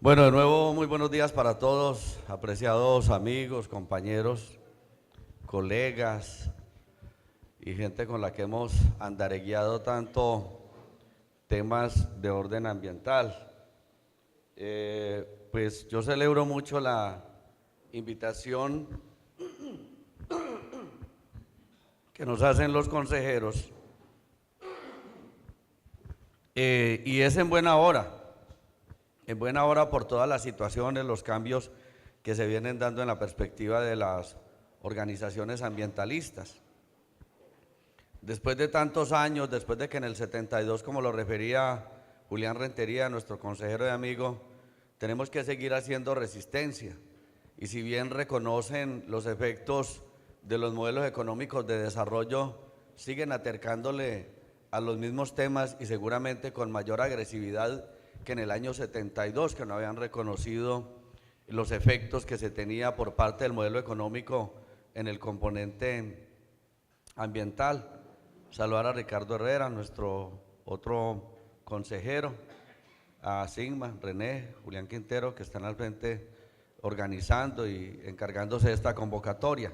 Bueno, de nuevo, muy buenos días para todos, apreciados amigos, compañeros, colegas y gente con la que hemos andareguiado tanto temas de orden ambiental. Pues yo celebro mucho la invitación que nos hacen los consejeros y es en buena hora por todas las situaciones, los cambios que se vienen dando en la perspectiva de las organizaciones ambientalistas. Después de tantos años, después de que en el 72, como lo refería Julián Rentería, nuestro consejero y amigo, tenemos que seguir haciendo resistencia. Y si bien reconocen los efectos de los modelos económicos de desarrollo, siguen acercándole a los mismos temas y seguramente con mayor agresividad que en el año 72, que no habían reconocido los efectos que se tenía por parte del modelo económico en el componente ambiental. Saludar a Ricardo Herrera, nuestro otro consejero, a Sigma, René, Julián Quintero, que están al frente organizando y encargándose de esta convocatoria.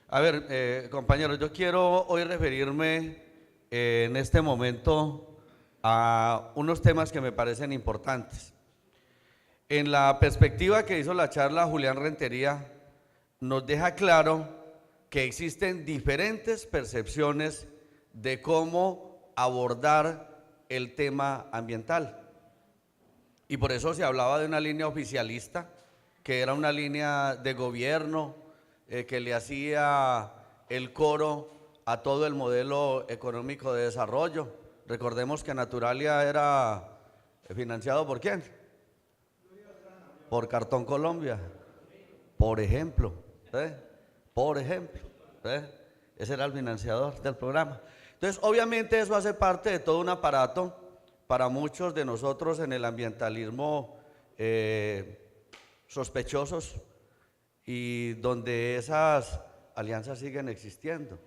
A ver, compañeros, yo quiero hoy referirme en este momento a unos temas que me parecen importantes. En la perspectiva que hizo la charla Julián Rentería, nos deja claro que existen diferentes percepciones de cómo abordar el tema ambiental. Y por eso se hablaba de una línea oficialista, que era una línea de gobierno que le hacía el coro a todo el modelo económico de desarrollo. Recordemos que Naturalia era financiado ¿por quién? Por Cartón Colombia, por ejemplo, por ejemplo, ese era el financiador del programa. Entonces, obviamente eso hace parte de todo un aparato para muchos de nosotros en el ambientalismo sospechosos y donde esas alianzas siguen existiendo.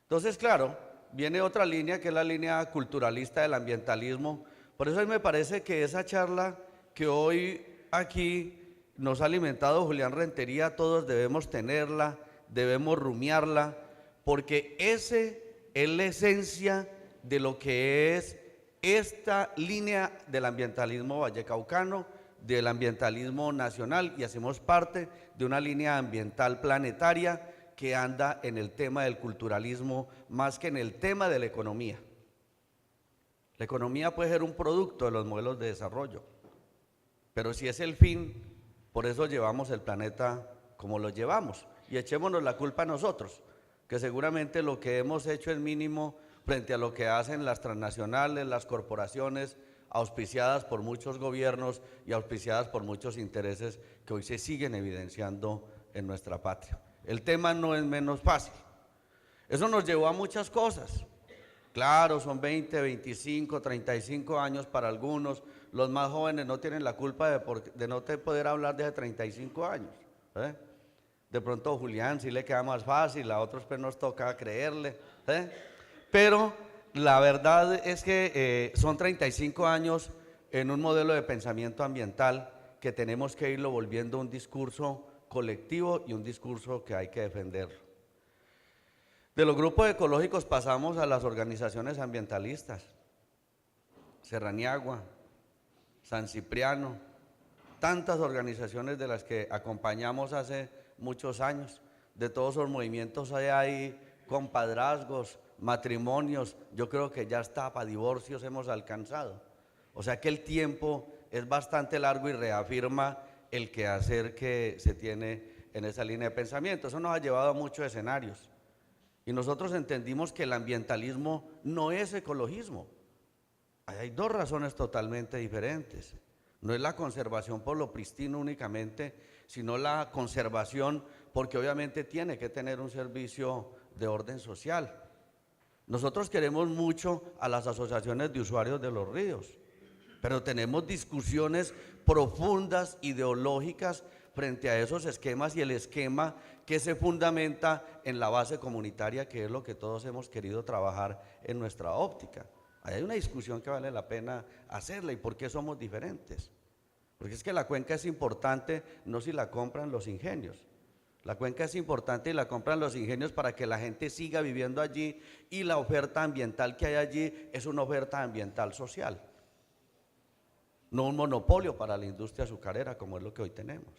Entonces, claro, viene otra línea que es la línea culturalista del ambientalismo. Por eso a mí me parece que esa charla que hoy aquí nos ha alimentado Julián Rentería, todos debemos tenerla, debemos rumiarla, porque ese es la esencia de lo que es esta línea del ambientalismo vallecaucano, del ambientalismo nacional, y hacemos parte de una línea ambiental planetaria que anda en el tema del culturalismo más que en el tema de la economía. La economía puede ser un producto de los modelos de desarrollo, pero si es el fin, por eso llevamos el planeta como lo llevamos, y echémonos la culpa a nosotros, que seguramente lo que hemos hecho es mínimo frente a lo que hacen las transnacionales, las corporaciones auspiciadas por muchos gobiernos y auspiciadas por muchos intereses que hoy se siguen evidenciando en nuestra patria. El tema no es menos fácil. Eso nos llevó a muchas cosas. Claro, son 20, 25, 35 años para algunos. Los más jóvenes no tienen la culpa de no poder hablar desde 35 años. De pronto a Julián sí le queda más fácil, a otros pues nos toca creerle. Pero la verdad es que son 35 años en un modelo de pensamiento ambiental que tenemos que irlo volviendo un discurso colectivo y un discurso que hay que defender. De los grupos ecológicos pasamos a las organizaciones ambientalistas, Serraniagua, San Cipriano, tantas organizaciones de las que acompañamos hace muchos años. De todos esos movimientos hay compadrazgos, matrimonios, yo creo que ya hasta para divorcios hemos alcanzado. O sea que el tiempo es bastante largo y reafirma el quehacer que se tiene en esa línea de pensamiento. Eso nos ha llevado a muchos escenarios. Y nosotros entendimos que el ambientalismo no es ecologismo. Hay dos razones totalmente diferentes. No es la conservación por lo pristino únicamente, sino la conservación porque obviamente tiene que tener un servicio de orden social. Nosotros queremos mucho a las asociaciones de usuarios de los ríos, pero tenemos discusiones profundas, ideológicas, frente a esos esquemas y el esquema que se fundamenta en la base comunitaria, que es lo que todos hemos querido trabajar en nuestra óptica. Hay una discusión que vale la pena hacerla y por qué somos diferentes. Porque es que la cuenca es importante no si la compran los ingenios. La cuenca es importante y la compran los ingenios para que la gente siga viviendo allí, y la oferta ambiental que hay allí es una oferta ambiental social, no un monopolio para la industria azucarera como es lo que hoy tenemos.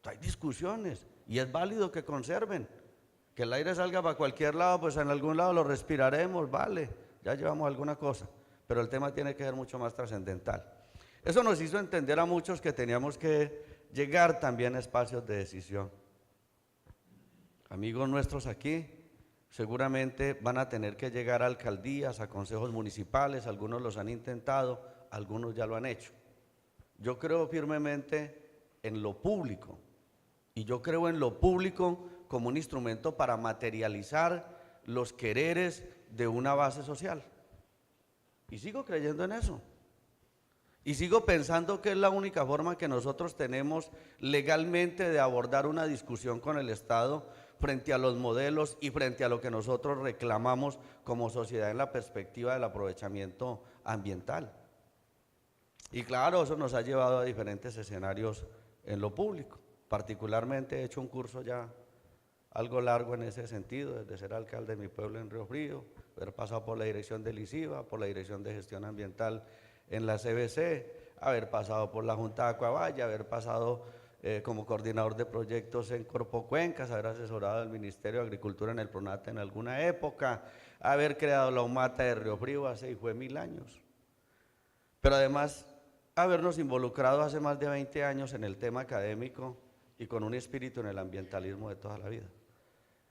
Hay discusiones y es válido que conserven, que el aire salga para cualquier lado, pues en algún lado lo respiraremos, vale, ya llevamos alguna cosa, pero el tema tiene que ser mucho más trascendental. Eso nos hizo entender a muchos que teníamos que llegar también a espacios de decisión. Amigos nuestros aquí seguramente van a tener que llegar a alcaldías, a consejos municipales, algunos los han intentado, algunos ya lo han hecho. Yo creo firmemente en lo público, y yo creo en lo público como un instrumento para materializar los quereres de una base social. Y sigo creyendo en eso. Y sigo pensando que es la única forma que nosotros tenemos legalmente de abordar una discusión con el Estado frente a los modelos y frente a lo que nosotros reclamamos como sociedad en la perspectiva del aprovechamiento ambiental. Y claro, eso nos ha llevado a diferentes escenarios en lo público. Particularmente he hecho un curso ya algo largo en ese sentido, desde ser alcalde de mi pueblo en Río Frío, haber pasado por la dirección del ICIBA, por la dirección de gestión ambiental en la CBC, haber pasado por la Junta de Acuabaya, haber pasado como coordinador de proyectos en Corpo Cuencas, haber asesorado al Ministerio de Agricultura en el PRONAT en alguna época, haber creado la UMATA de Río Frío hace 1000 años. Pero además, habernos involucrado hace más de 20 años en el tema académico y con un espíritu en el ambientalismo de toda la vida.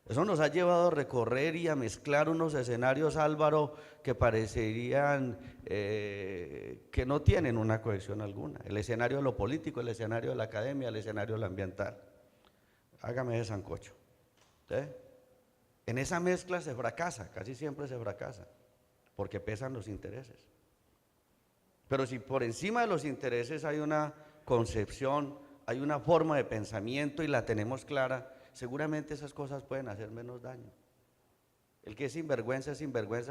Eso nos ha llevado a recorrer y a mezclar unos escenarios, Álvaro, que parecerían que no tienen una cohesión alguna. El escenario de lo político, el escenario de la academia, el escenario de lo ambiental. Hágame ese sancocho. ¿Sí? En esa mezcla se fracasa, casi siempre se fracasa, porque pesan los intereses. Pero si por encima de los intereses hay una concepción, hay una forma de pensamiento y la tenemos clara, seguramente esas cosas pueden hacer menos daño. El que es sinvergüenza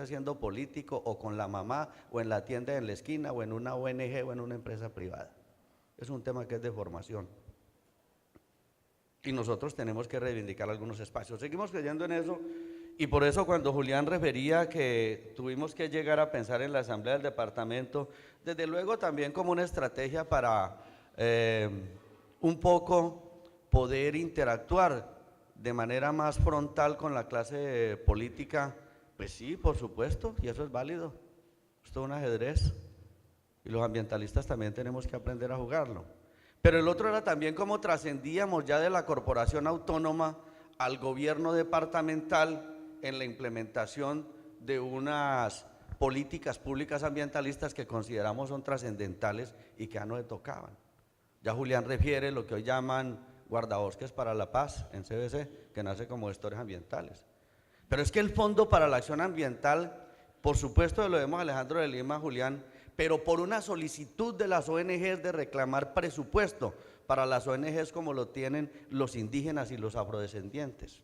siendo político o con la mamá o en la tienda en la esquina o en una ONG o en una empresa privada. Es un tema que es de formación. Y nosotros tenemos que reivindicar algunos espacios. Seguimos creyendo en eso, y por eso cuando Julián refería que tuvimos que llegar a pensar en la asamblea del departamento, desde luego también como una estrategia para un poco poder interactuar de manera más frontal con la clase política, pues sí, por supuesto, y eso es válido. Esto es un ajedrez y los ambientalistas también tenemos que aprender a jugarlo. Pero el otro era también cómo trascendíamos ya de la corporación autónoma al gobierno departamental en la implementación de unas políticas públicas ambientalistas que consideramos son trascendentales y que ya no le tocaban. Ya Julián refiere lo que hoy llaman guardabosques para la paz en CBC, que nace como gestores ambientales. Pero es que el Fondo para la Acción Ambiental, por supuesto lo vemos Alejandro de Lima, Julián, pero por una solicitud de las ONGs de reclamar presupuesto para las ONGs como lo tienen los indígenas y los afrodescendientes.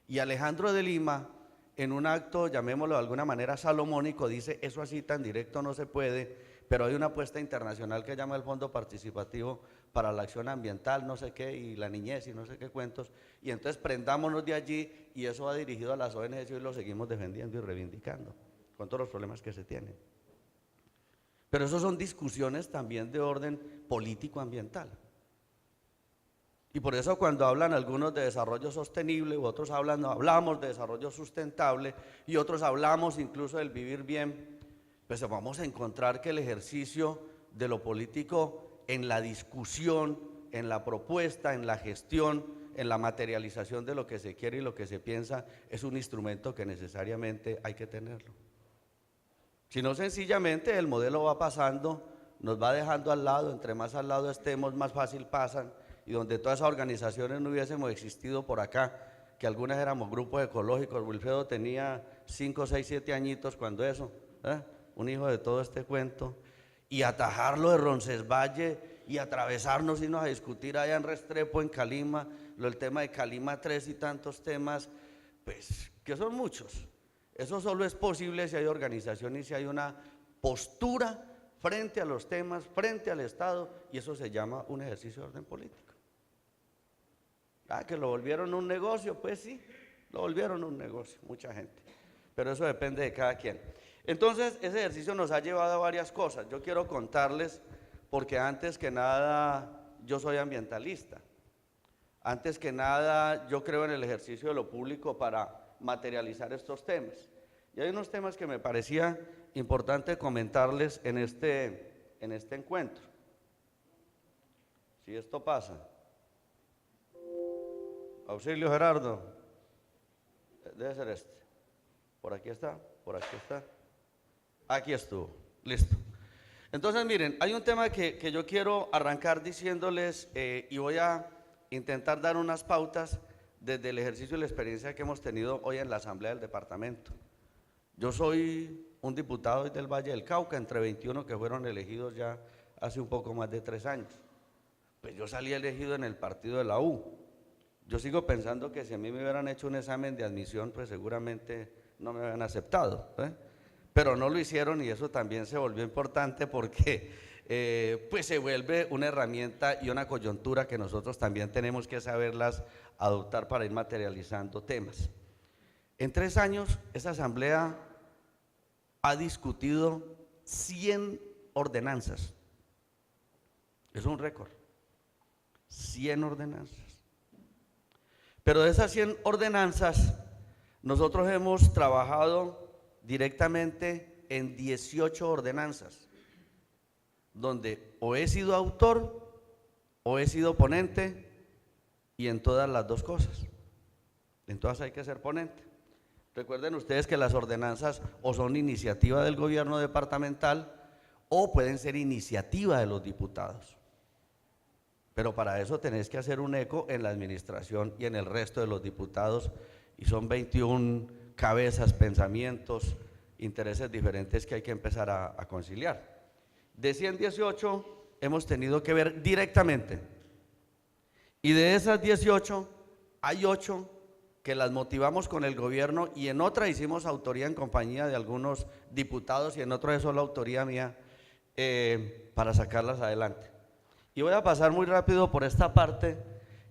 Y Alejandro de Lima, en un acto, llamémoslo de alguna manera salomónico, dice, eso así tan directo no se puede, pero hay una apuesta internacional que llama el Fondo Participativo para la Acción Ambiental, no sé qué, y la niñez y no sé qué cuentos, y entonces prendámonos de allí, y eso va dirigido a las ONGs y hoy lo seguimos defendiendo y reivindicando, con todos los problemas que se tienen. Pero eso son discusiones también de orden político-ambiental. Y por eso cuando hablan algunos de desarrollo sostenible, u otros hablamos de desarrollo sustentable, y otros hablamos incluso del vivir bien, pues vamos a encontrar que el ejercicio de lo político en la discusión, en la propuesta, en la gestión, en la materialización de lo que se quiere y lo que se piensa, es un instrumento que necesariamente hay que tenerlo. Si no, sencillamente el modelo va pasando, nos va dejando al lado, entre más al lado estemos, más fácil pasan, y donde todas esas organizaciones no hubiésemos existido por acá, que algunas éramos grupos ecológicos. Wilfredo tenía 5, 6, 7 añitos cuando eso, un hijo de todo este cuento, y atajarlo de Roncesvalles y atravesarnos, irnos a discutir allá en Restrepo, en Calima, el tema de Calima 3 y tantos temas, pues que son muchos. Eso solo es posible si hay organización y si hay una postura frente a los temas, frente al Estado, y eso se llama un ejercicio de orden político. Ah, que lo volvieron un negocio, pues sí, lo volvieron un negocio, mucha gente, pero eso depende de cada quien. Entonces, ese ejercicio nos ha llevado a varias cosas. Yo quiero contarles, porque antes que nada, yo soy ambientalista. Antes que nada, yo creo en el ejercicio de lo público para materializar estos temas. Y hay unos temas que me parecía importante comentarles en este encuentro. Si esto pasa. Auxilio, Gerardo. Debe ser este. Por aquí está, por aquí está. Aquí estuvo, listo. Entonces, miren, hay un tema que yo quiero arrancar diciéndoles y voy a intentar dar unas pautas desde el ejercicio y la experiencia que hemos tenido hoy en la Asamblea del Departamento. Yo soy un diputado del Valle del Cauca, entre 21 que fueron elegidos ya hace un poco más de 3 años. Pues yo salí elegido en el partido de la U. Yo sigo pensando que si a mí me hubieran hecho un examen de admisión, pues seguramente no me habían aceptado, pero no lo hicieron, y eso también se volvió importante porque pues se vuelve una herramienta y una coyuntura que nosotros también tenemos que saberlas adoptar para ir materializando temas. En 3 años, esa asamblea ha discutido 100 ordenanzas. Es un récord. 100 ordenanzas. Pero de esas 100 ordenanzas, nosotros hemos trabajado directamente en 18 ordenanzas, donde o he sido autor o he sido ponente, y en todas las dos cosas. En todas hay que ser ponente. Recuerden ustedes que las ordenanzas o son iniciativa del gobierno departamental o pueden ser iniciativa de los diputados. Pero para eso tenés que hacer un eco en la administración y en el resto de los diputados, y son 21 cabezas, pensamientos, intereses diferentes que hay que empezar a conciliar. De 118 hemos tenido que ver directamente, y de esas 18 hay 8 que las motivamos con el gobierno, y en otra hicimos autoría en compañía de algunos diputados, y en otra es solo autoría mía para sacarlas adelante. Y voy a pasar muy rápido por esta parte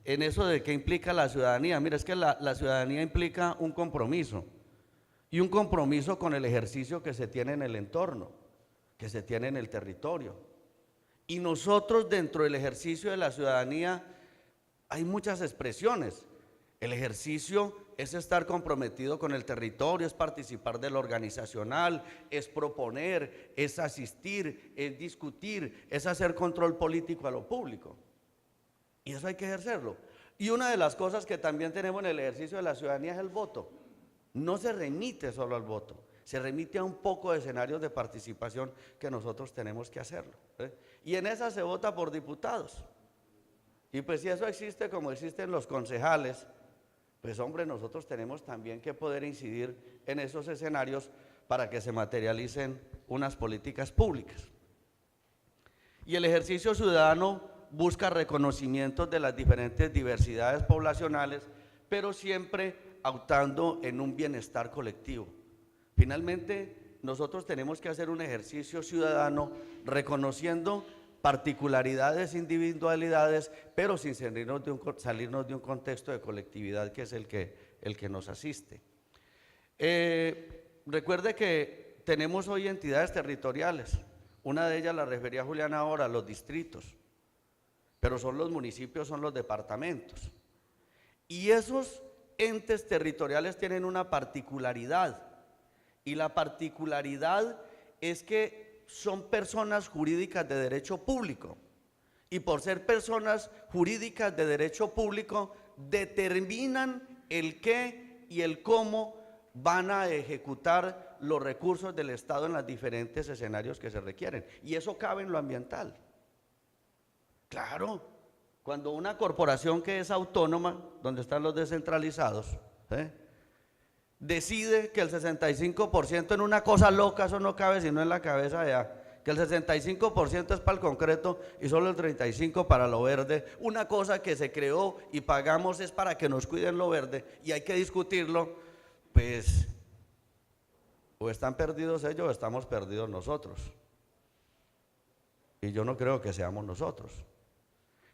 en eso de qué implica la ciudadanía. Mira, es que la ciudadanía implica un compromiso, y un compromiso con el ejercicio que se tiene en el entorno, que se tiene en el territorio. Y nosotros, dentro del ejercicio de la ciudadanía, hay muchas expresiones. El ejercicio es estar comprometido con el territorio, es participar de lo organizacional, es proponer, es asistir, es discutir, es hacer control político a lo público. Y eso hay que ejercerlo. Y una de las cosas que también tenemos en el ejercicio de la ciudadanía es el voto. No se remite solo al voto, se remite a un poco de escenarios de participación que nosotros tenemos que hacerlo. Y en esa se vota por diputados. Y pues si eso existe como existen los concejales, pues hombre, nosotros tenemos también que poder incidir en esos escenarios para que se materialicen unas políticas públicas. Y el ejercicio ciudadano busca reconocimientos de las diferentes diversidades poblacionales, pero siempre optando en un bienestar colectivo. Finalmente, nosotros tenemos que hacer un ejercicio ciudadano reconociendo particularidades, individualidades, pero sin salirnos de un contexto de colectividad que es el que nos asiste. Recuerde que tenemos hoy entidades territoriales, una de ellas la refería Juliana ahora, los distritos, pero son los municipios, son los departamentos, y esos entes territoriales tienen una particularidad, y la particularidad es que son personas jurídicas de derecho público, y por ser personas jurídicas de derecho público determinan el qué y el cómo van a ejecutar los recursos del Estado en los diferentes escenarios que se requieren, y eso cabe en lo ambiental. Claro, cuando una corporación que es autónoma, donde están los descentralizados, decide que el 65% en una cosa loca, eso no cabe sino en la cabeza de que el 65% es para el concreto y solo el 35% para lo verde, una cosa que se creó y pagamos es para que nos cuiden lo verde y hay que discutirlo, pues o están perdidos ellos o estamos perdidos nosotros. y yo no creo que seamos nosotros.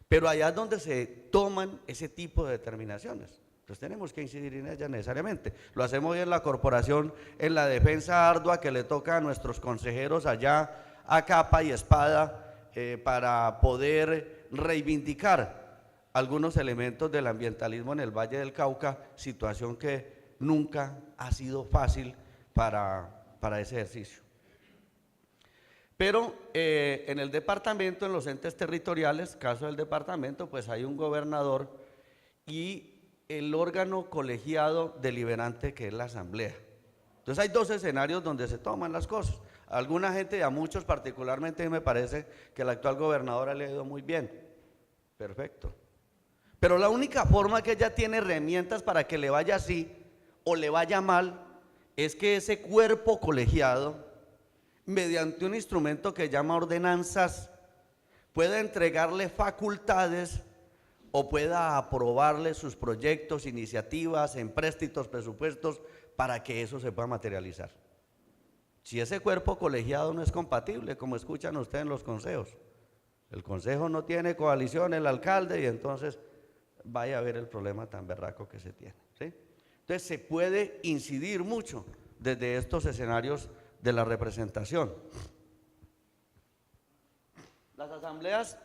Pero allá es donde se toman ese tipo de determinaciones. Entonces tenemos que incidir en ellas necesariamente. Lo hacemos hoy en la corporación, en la defensa ardua que le toca a nuestros consejeros allá a capa y espada para poder reivindicar algunos elementos del ambientalismo en el Valle del Cauca, situación que nunca ha sido fácil para ese ejercicio. Pero en el departamento, en los entes territoriales, caso del departamento, pues hay un gobernador y el órgano colegiado deliberante que es la asamblea. Entonces hay dos escenarios donde se toman las cosas. A alguna gente y a muchos particularmente me parece que el actual gobernador le ha ido muy bien, perfecto. Pero la única forma que ella tiene herramientas para que le vaya así o le vaya mal es que ese cuerpo colegiado, mediante un instrumento que llama ordenanzas, pueda entregarle facultades o pueda aprobarle sus proyectos, iniciativas, empréstitos, presupuestos, para que eso se pueda materializar. Si ese cuerpo colegiado no es compatible, como escuchan ustedes en los consejos, el consejo no tiene coalición, el alcalde, y entonces vaya a ver el problema tan berraco que se tiene, ¿sí? Entonces se puede incidir mucho desde estos escenarios de la representación. Las asambleas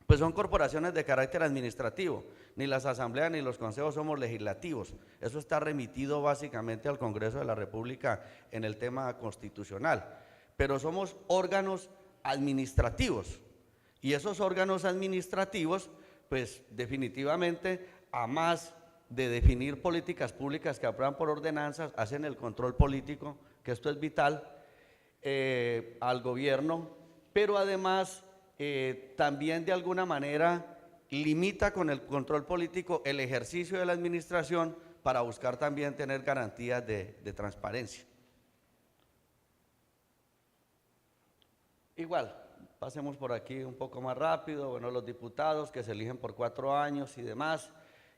pues son corporaciones de carácter administrativo, ni las asambleas ni los consejos somos legislativos, eso está remitido básicamente al Congreso de la República en el tema constitucional, pero somos órganos administrativos, y esos órganos administrativos pues definitivamente, a más de definir políticas públicas que aprueban por ordenanzas, hacen el control político, que esto es vital, al gobierno, pero además también de alguna manera limita con el control político el ejercicio de la administración para buscar también tener garantías de transparencia. Igual, pasemos por aquí un poco más rápido, bueno, los diputados que se eligen por 4 años y demás,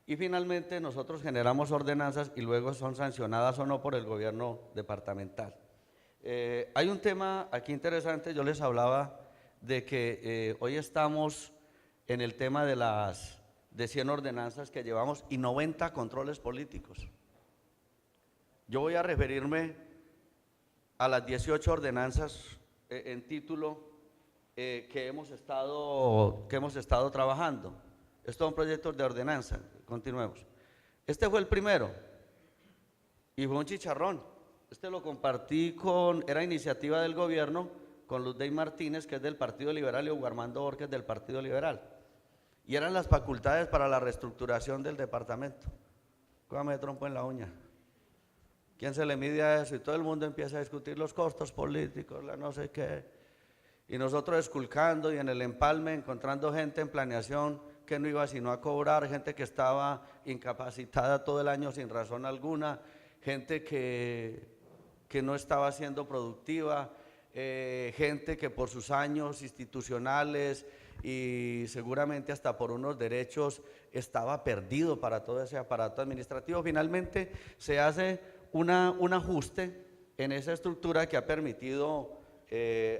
y finalmente nosotros generamos ordenanzas y luego son sancionadas o no por el gobierno departamental. Hay un tema aquí interesante, yo les hablaba de que hoy estamos en el tema de 100 ordenanzas que llevamos y 90 controles políticos. Yo voy a referirme a las 18 ordenanzas en título que hemos estado trabajando. Estos son proyectos de ordenanza, continuemos. Este fue el primero y fue un chicharrón. Este lo compartí era iniciativa del gobierno con Luz Dey Martínez, que es del Partido Liberal, y Hugo Armando Borges del Partido Liberal. Y eran las facultades para la reestructuración del departamento. Cójame de trompo en la uña. ¿Quién se le mide a eso? Y todo el mundo empieza a discutir los costos políticos, la no sé qué. Y nosotros esculcando y en el empalme encontrando gente en planeación que no iba sino a cobrar, gente que estaba incapacitada todo el año sin razón alguna, gente que no estaba siendo productiva, gente que por sus años institucionales y seguramente hasta por unos derechos estaba perdido para todo ese aparato administrativo. Finalmente se hace un ajuste en esa estructura que ha permitido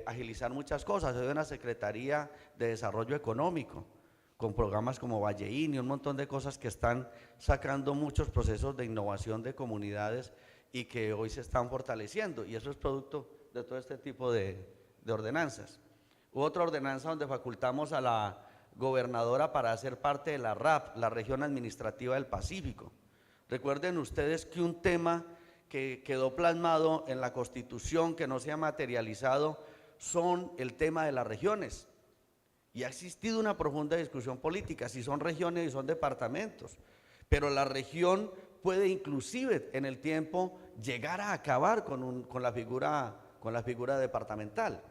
agilizar muchas cosas. Hay una Secretaría de Desarrollo Económico con programas como Valleín y un montón de cosas que están sacando muchos procesos de innovación de comunidades y que hoy se están fortaleciendo, y eso es producto de todo este tipo de ordenanzas. Hubo otra ordenanza donde facultamos a la gobernadora para hacer parte de la RAP, la Región Administrativa del Pacífico. Recuerden ustedes que un tema que quedó plasmado en la Constitución, que no se ha materializado, son el tema de las regiones. Y ha existido una profunda discusión política, si son regiones y son departamentos, pero la región puede inclusive en el tiempo llegar a acabar con la figura departamental.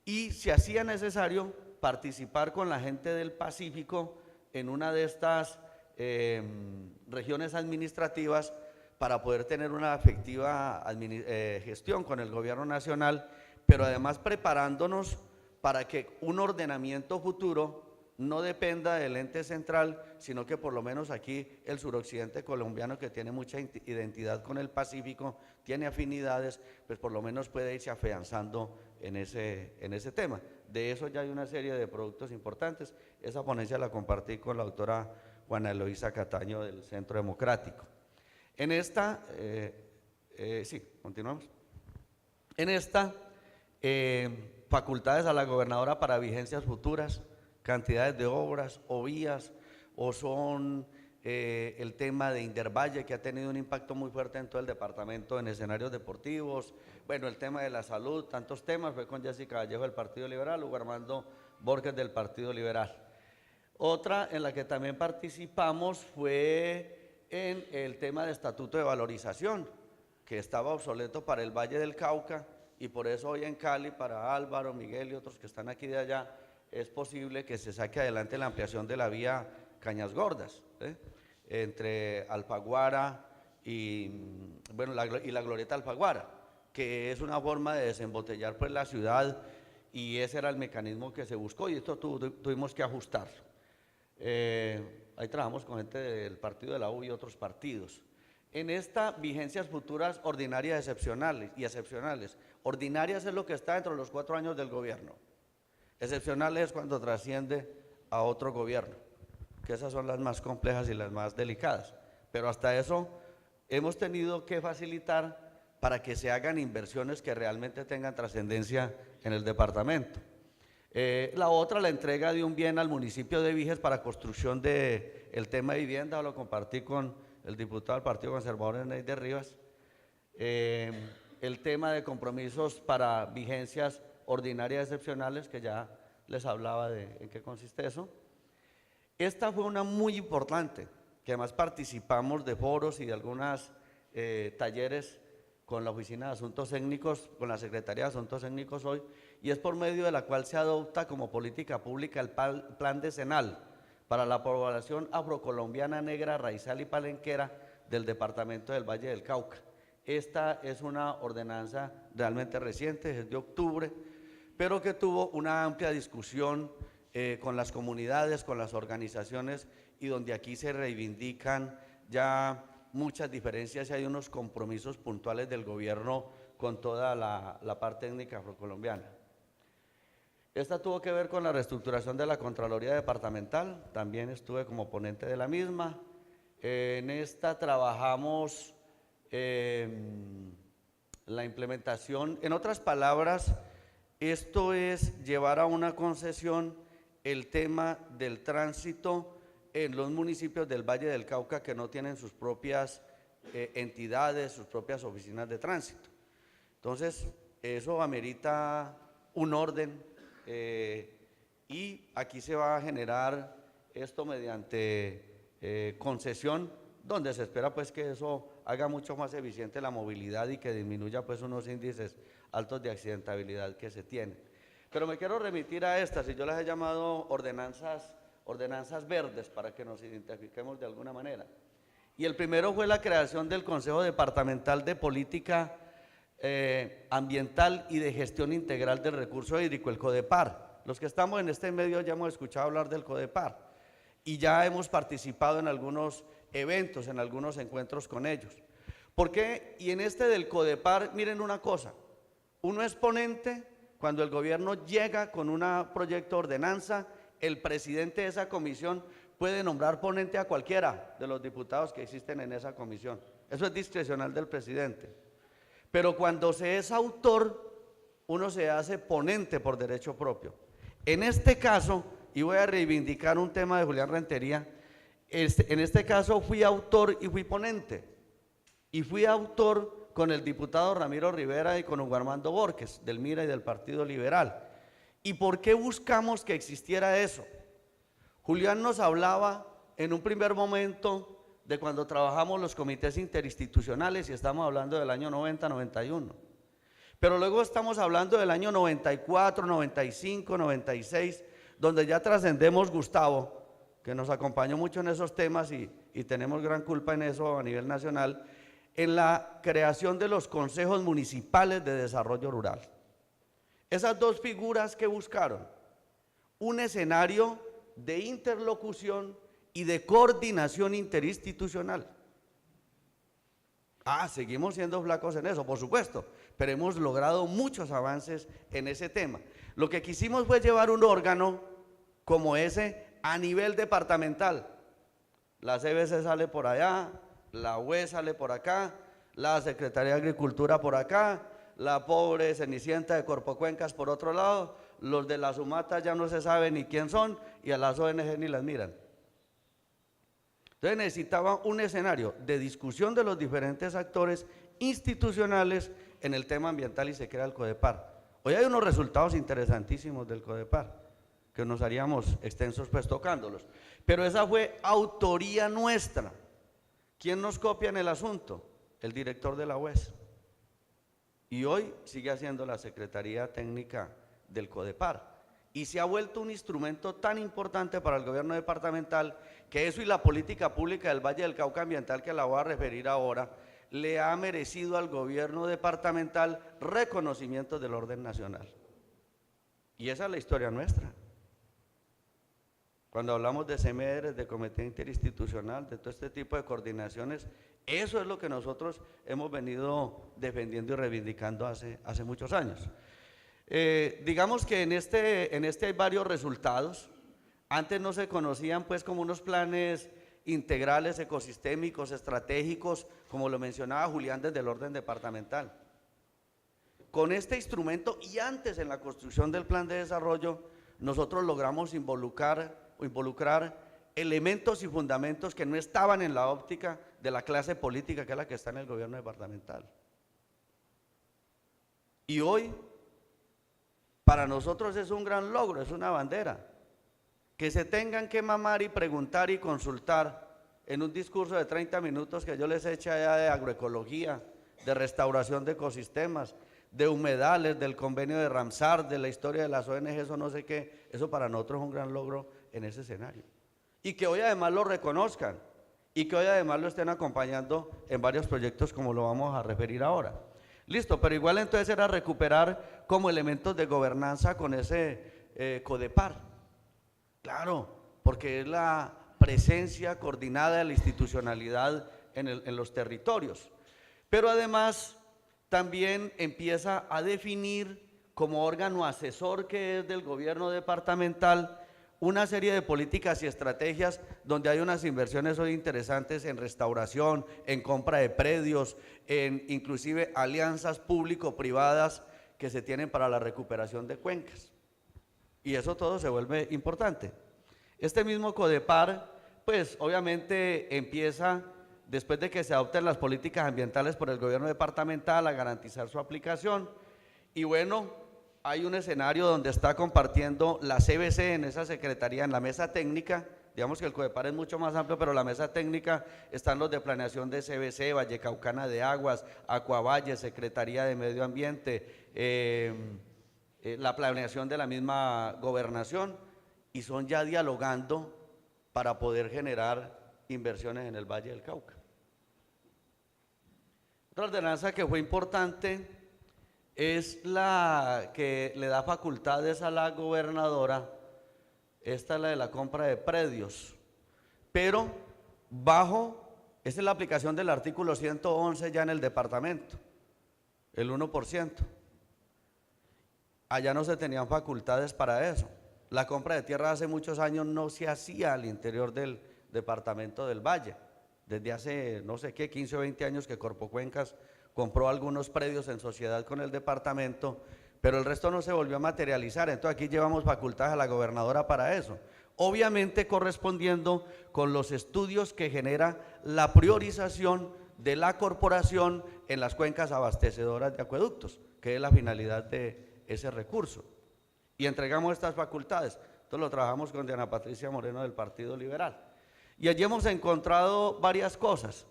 Y se hacía necesario participar con la gente del Pacífico en una de estas regiones administrativas para poder tener una efectiva gestión con el gobierno nacional, pero además preparándonos para que un ordenamiento futuro no dependa del ente central, sino que por lo menos aquí el suroccidente colombiano, que tiene mucha identidad con el Pacífico, tiene afinidades, pues por lo menos puede irse afianzando en ese tema. De eso ya hay una serie de productos importantes. Esa ponencia la compartí con la doctora Juana Eloísa Cataño del Centro Democrático. En esta, sí, continuamos. En esta, facultades a la gobernadora para vigencias futuras, cantidades de obras o vías, o son el tema de Indervalle, que ha tenido un impacto muy fuerte en todo el departamento en escenarios deportivos, bueno, el tema de la salud, tantos temas. Fue con Jessica Vallejo del Partido Liberal, Hugo Armando Borges del Partido Liberal. Otra en la que también participamos fue en el tema de estatuto de valorización, que estaba obsoleto para el Valle del Cauca, y por eso hoy en Cali, para Álvaro, Miguel y otros que están aquí de allá, es posible que se saque adelante la ampliación de la vía Cañas Gordas, entre Alfaguara y, bueno, la Glorieta Alfaguara, que es una forma de desembotellar pues la ciudad, y ese era el mecanismo que se buscó, y esto tuvimos que ajustarlo. Ahí trabajamos con gente del partido de la U y otros partidos. En esta, vigencias futuras ordinarias excepcionales. Ordinarias es lo que está dentro de los 4 años del gobierno. Excepcionales es cuando trasciende a otro gobierno, que esas son las más complejas y las más delicadas. Pero hasta eso hemos tenido que facilitar para que se hagan inversiones que realmente tengan trascendencia en el departamento. La otra, la entrega de un bien al municipio de Viges para construcción del tema de vivienda, lo compartí con el diputado del Partido Conservador, Eney de Rivas. El tema de compromisos para vigencias ordinarias excepcionales, que ya les hablaba de en qué consiste eso. Esta fue una muy importante, que además participamos de foros y de algunos talleres con la Oficina de Asuntos Técnicos, con la Secretaría de Asuntos Técnicos hoy, y es por medio de la cual se adopta como política pública el plan decenal para la población afrocolombiana, negra, raizal y palenquera del departamento del Valle del Cauca. Esta es una ordenanza realmente reciente, es de octubre, pero que tuvo una amplia discusión con las comunidades, con las organizaciones, y donde aquí se reivindican ya muchas diferencias y hay unos compromisos puntuales del gobierno con toda la parte técnica afrocolombiana. Esta tuvo que ver con la reestructuración de la Contraloría Departamental, también estuve como ponente de la misma. En esta trabajamos la implementación, en otras palabras, esto es llevar a una concesión el tema del tránsito en los municipios del Valle del Cauca que no tienen sus propias entidades, sus propias oficinas de tránsito. Entonces, eso amerita un orden, y aquí se va a generar esto mediante concesión, donde se espera pues que eso haga mucho más eficiente la movilidad y que disminuya pues unos índices altos de accidentabilidad que se tienen. Pero me quiero remitir a estas, y yo las he llamado ordenanzas verdes, para que nos identifiquemos de alguna manera. Y el primero fue la creación del Consejo Departamental de Política Ambiental y de Gestión Integral del Recurso Hídrico, el CODEPAR. Los que estamos en este medio ya hemos escuchado hablar del CODEPAR y ya hemos participado en algunos eventos, en algunos encuentros con ellos. ¿Por qué? Y en este del CODEPAR, miren una cosa, uno es ponente cuando el gobierno llega con un proyecto de ordenanza. El presidente de esa comisión puede nombrar ponente a cualquiera de los diputados que existen en esa comisión. Eso es discrecional del presidente. Pero cuando se es autor, uno se hace ponente por derecho propio. En este caso, y voy a reivindicar un tema de Julián Rentería, en este caso fui autor y fui ponente. Y fui autor con el diputado Ramiro Rivera y con Hugo Armando Borges, del MIRA y del Partido Liberal. ¿Y por qué buscamos que existiera eso? Julián nos hablaba en un primer momento de cuando trabajamos los comités interinstitucionales, y estamos hablando del año 90, 91. Pero luego estamos hablando del año 94, 95, 96, donde ya trascendemos Gustavo, que nos acompañó mucho en esos temas y tenemos gran culpa en eso a nivel nacional, en la creación de los consejos municipales de desarrollo rural. Esas dos figuras que buscaron un escenario de interlocución y de coordinación interinstitucional. Seguimos siendo flacos en eso, por supuesto, pero hemos logrado muchos avances en ese tema. Lo que quisimos fue llevar un órgano como ese a nivel departamental. La CBC sale por allá, la UE sale por acá, la Secretaría de Agricultura por acá, la pobre Cenicienta de Corpocuencas por otro lado, los de la Sumata ya no se sabe ni quién son y a las ONG ni las miran. Entonces necesitaba un escenario de discusión de los diferentes actores institucionales en el tema ambiental y se crea el CODEPAR. Hoy hay unos resultados interesantísimos del CODEPAR, que nos haríamos extensos pues tocándolos, pero esa fue autoría nuestra. ¿Quién nos copia en el asunto? El director de la UES. Y hoy sigue haciendo la Secretaría Técnica del CODEPAR. Y se ha vuelto un instrumento tan importante para el gobierno departamental que eso y la política pública del Valle del Cauca ambiental, que la voy a referir ahora, le ha merecido al gobierno departamental reconocimientos del orden nacional. Y esa es la historia nuestra. Cuando hablamos de CEMEDES, de Comité Interinstitucional, de todo este tipo de coordinaciones, eso es lo que nosotros hemos venido defendiendo y reivindicando hace muchos años. Digamos que en este hay varios resultados. Antes no se conocían pues como unos planes integrales, ecosistémicos, estratégicos, como lo mencionaba Julián desde el orden departamental. Con este instrumento y antes en la construcción del plan de desarrollo, nosotros logramos involucrar elementos y fundamentos que no estaban en la óptica de la clase política, que es la que está en el gobierno departamental. Y hoy, para nosotros es un gran logro, es una bandera. Que se tengan que mamar y preguntar y consultar en un discurso de 30 minutos que yo les eché allá de agroecología, de restauración de ecosistemas, de humedales, del convenio de Ramsar, de la historia de las ONGs o no sé qué, eso para nosotros es un gran logro en ese escenario. Y que hoy además lo reconozcan y que hoy además lo estén acompañando en varios proyectos como lo vamos a referir ahora. Listo, pero igual entonces era recuperar como elementos de gobernanza con ese CODEPAR. Claro, porque es la presencia coordinada de la institucionalidad en los territorios. Pero además también empieza a definir como órgano asesor que es del gobierno departamental una serie de políticas y estrategias donde hay unas inversiones hoy interesantes en restauración, en compra de predios, en inclusive alianzas público-privadas que se tienen para la recuperación de cuencas. Y eso todo se vuelve importante. Este mismo CODEPAR, pues obviamente empieza, después de que se adopten las políticas ambientales por el gobierno departamental, a garantizar su aplicación. Y bueno, hay un escenario donde está compartiendo la CBC en esa secretaría, en la mesa técnica. Digamos que el CODEPAR es mucho más amplio, pero la mesa técnica están los de planeación de CBC, Vallecaucana de Aguas, Acuavalle, Secretaría de Medio Ambiente, la planeación de la misma gobernación, y son ya dialogando para poder generar inversiones en el Valle del Cauca. Otra ordenanza que fue importante es la que le da facultades a la gobernadora. Esta es la de la compra de predios, pero esta es la aplicación del artículo 111 ya en el departamento, el 1%. Allá no se tenían facultades para eso. La compra de tierra hace muchos años no se hacía al interior del departamento del Valle. Desde hace no sé qué, 15 o 20 años que Corpocuencas compró algunos predios en sociedad con el departamento, pero el resto no se volvió a materializar. Entonces aquí llevamos facultades a la gobernadora para eso. Obviamente correspondiendo con los estudios que genera la priorización de la corporación en las cuencas abastecedoras de acueductos, que es la finalidad de ese recurso. Y entregamos estas facultades. Entonces lo trabajamos con Diana Patricia Moreno del Partido Liberal. Y allí hemos encontrado varias cosas.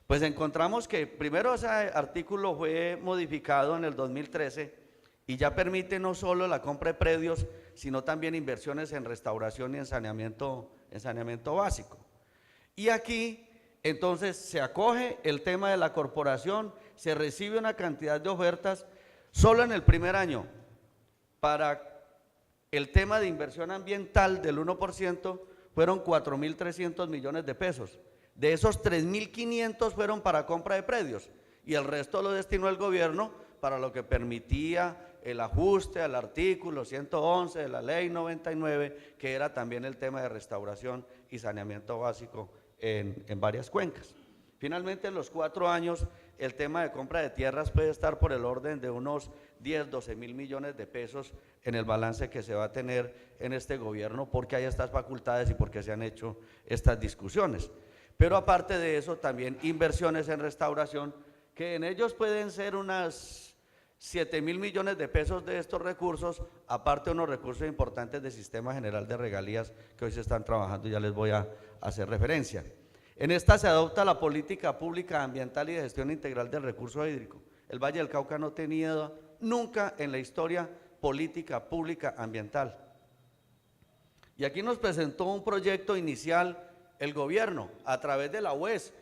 Pues encontramos que primero ese artículo fue modificado en el 2013 y ya permite no solo la compra de predios, sino también inversiones en restauración y en saneamiento básico. Y aquí entonces se acoge el tema de la corporación, se recibe una cantidad de ofertas solo en el primer año para El tema de inversión ambiental del 1% fueron 4.300 millones de pesos. De esos 3.500 fueron para compra de predios y el resto lo destinó el gobierno para lo que permitía el ajuste al artículo 111 de la ley 99, que era también el tema de restauración y saneamiento básico en varias cuencas. Finalmente, en los 4 años, el tema de compra de tierras puede estar por el orden de unos 10, 12 mil millones de pesos en el balance que se va a tener en este gobierno, porque hay estas facultades y porque se han hecho estas discusiones. Pero aparte de eso, también inversiones en restauración, que en ellos pueden ser unas 7.000 millones de pesos de estos recursos, aparte unos recursos importantes del Sistema General de Regalías que hoy se están trabajando y ya les voy a hacer referencia. En esta se adopta la política pública ambiental y de gestión integral del recurso hídrico. El Valle del Cauca no tenía nunca en la historia política pública ambiental. Y aquí nos presentó un proyecto inicial el gobierno a través de la UES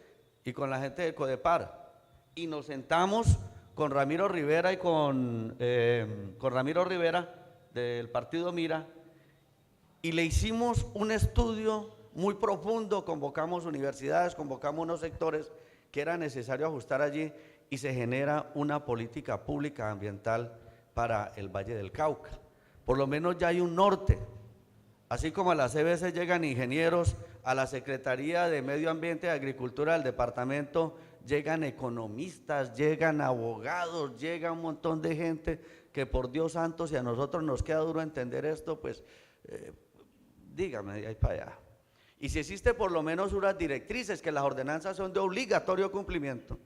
y con la gente de Codepar, y nos sentamos con Ramiro Rivera y con Ramiro Rivera del partido Mira, y le hicimos un estudio muy profundo, convocamos universidades, convocamos unos sectores que era necesario ajustar allí, y se genera una política pública ambiental para el Valle del Cauca. Por lo menos ya hay un norte, así como a la CBC llegan ingenieros, a la Secretaría de Medio Ambiente y Agricultura del departamento llegan economistas, llegan abogados, llega un montón de gente que, por Dios santo, si a nosotros nos queda duro entender esto, pues dígame de ahí para allá. Y si existe por lo menos unas directrices, que las ordenanzas son de obligatorio cumplimiento,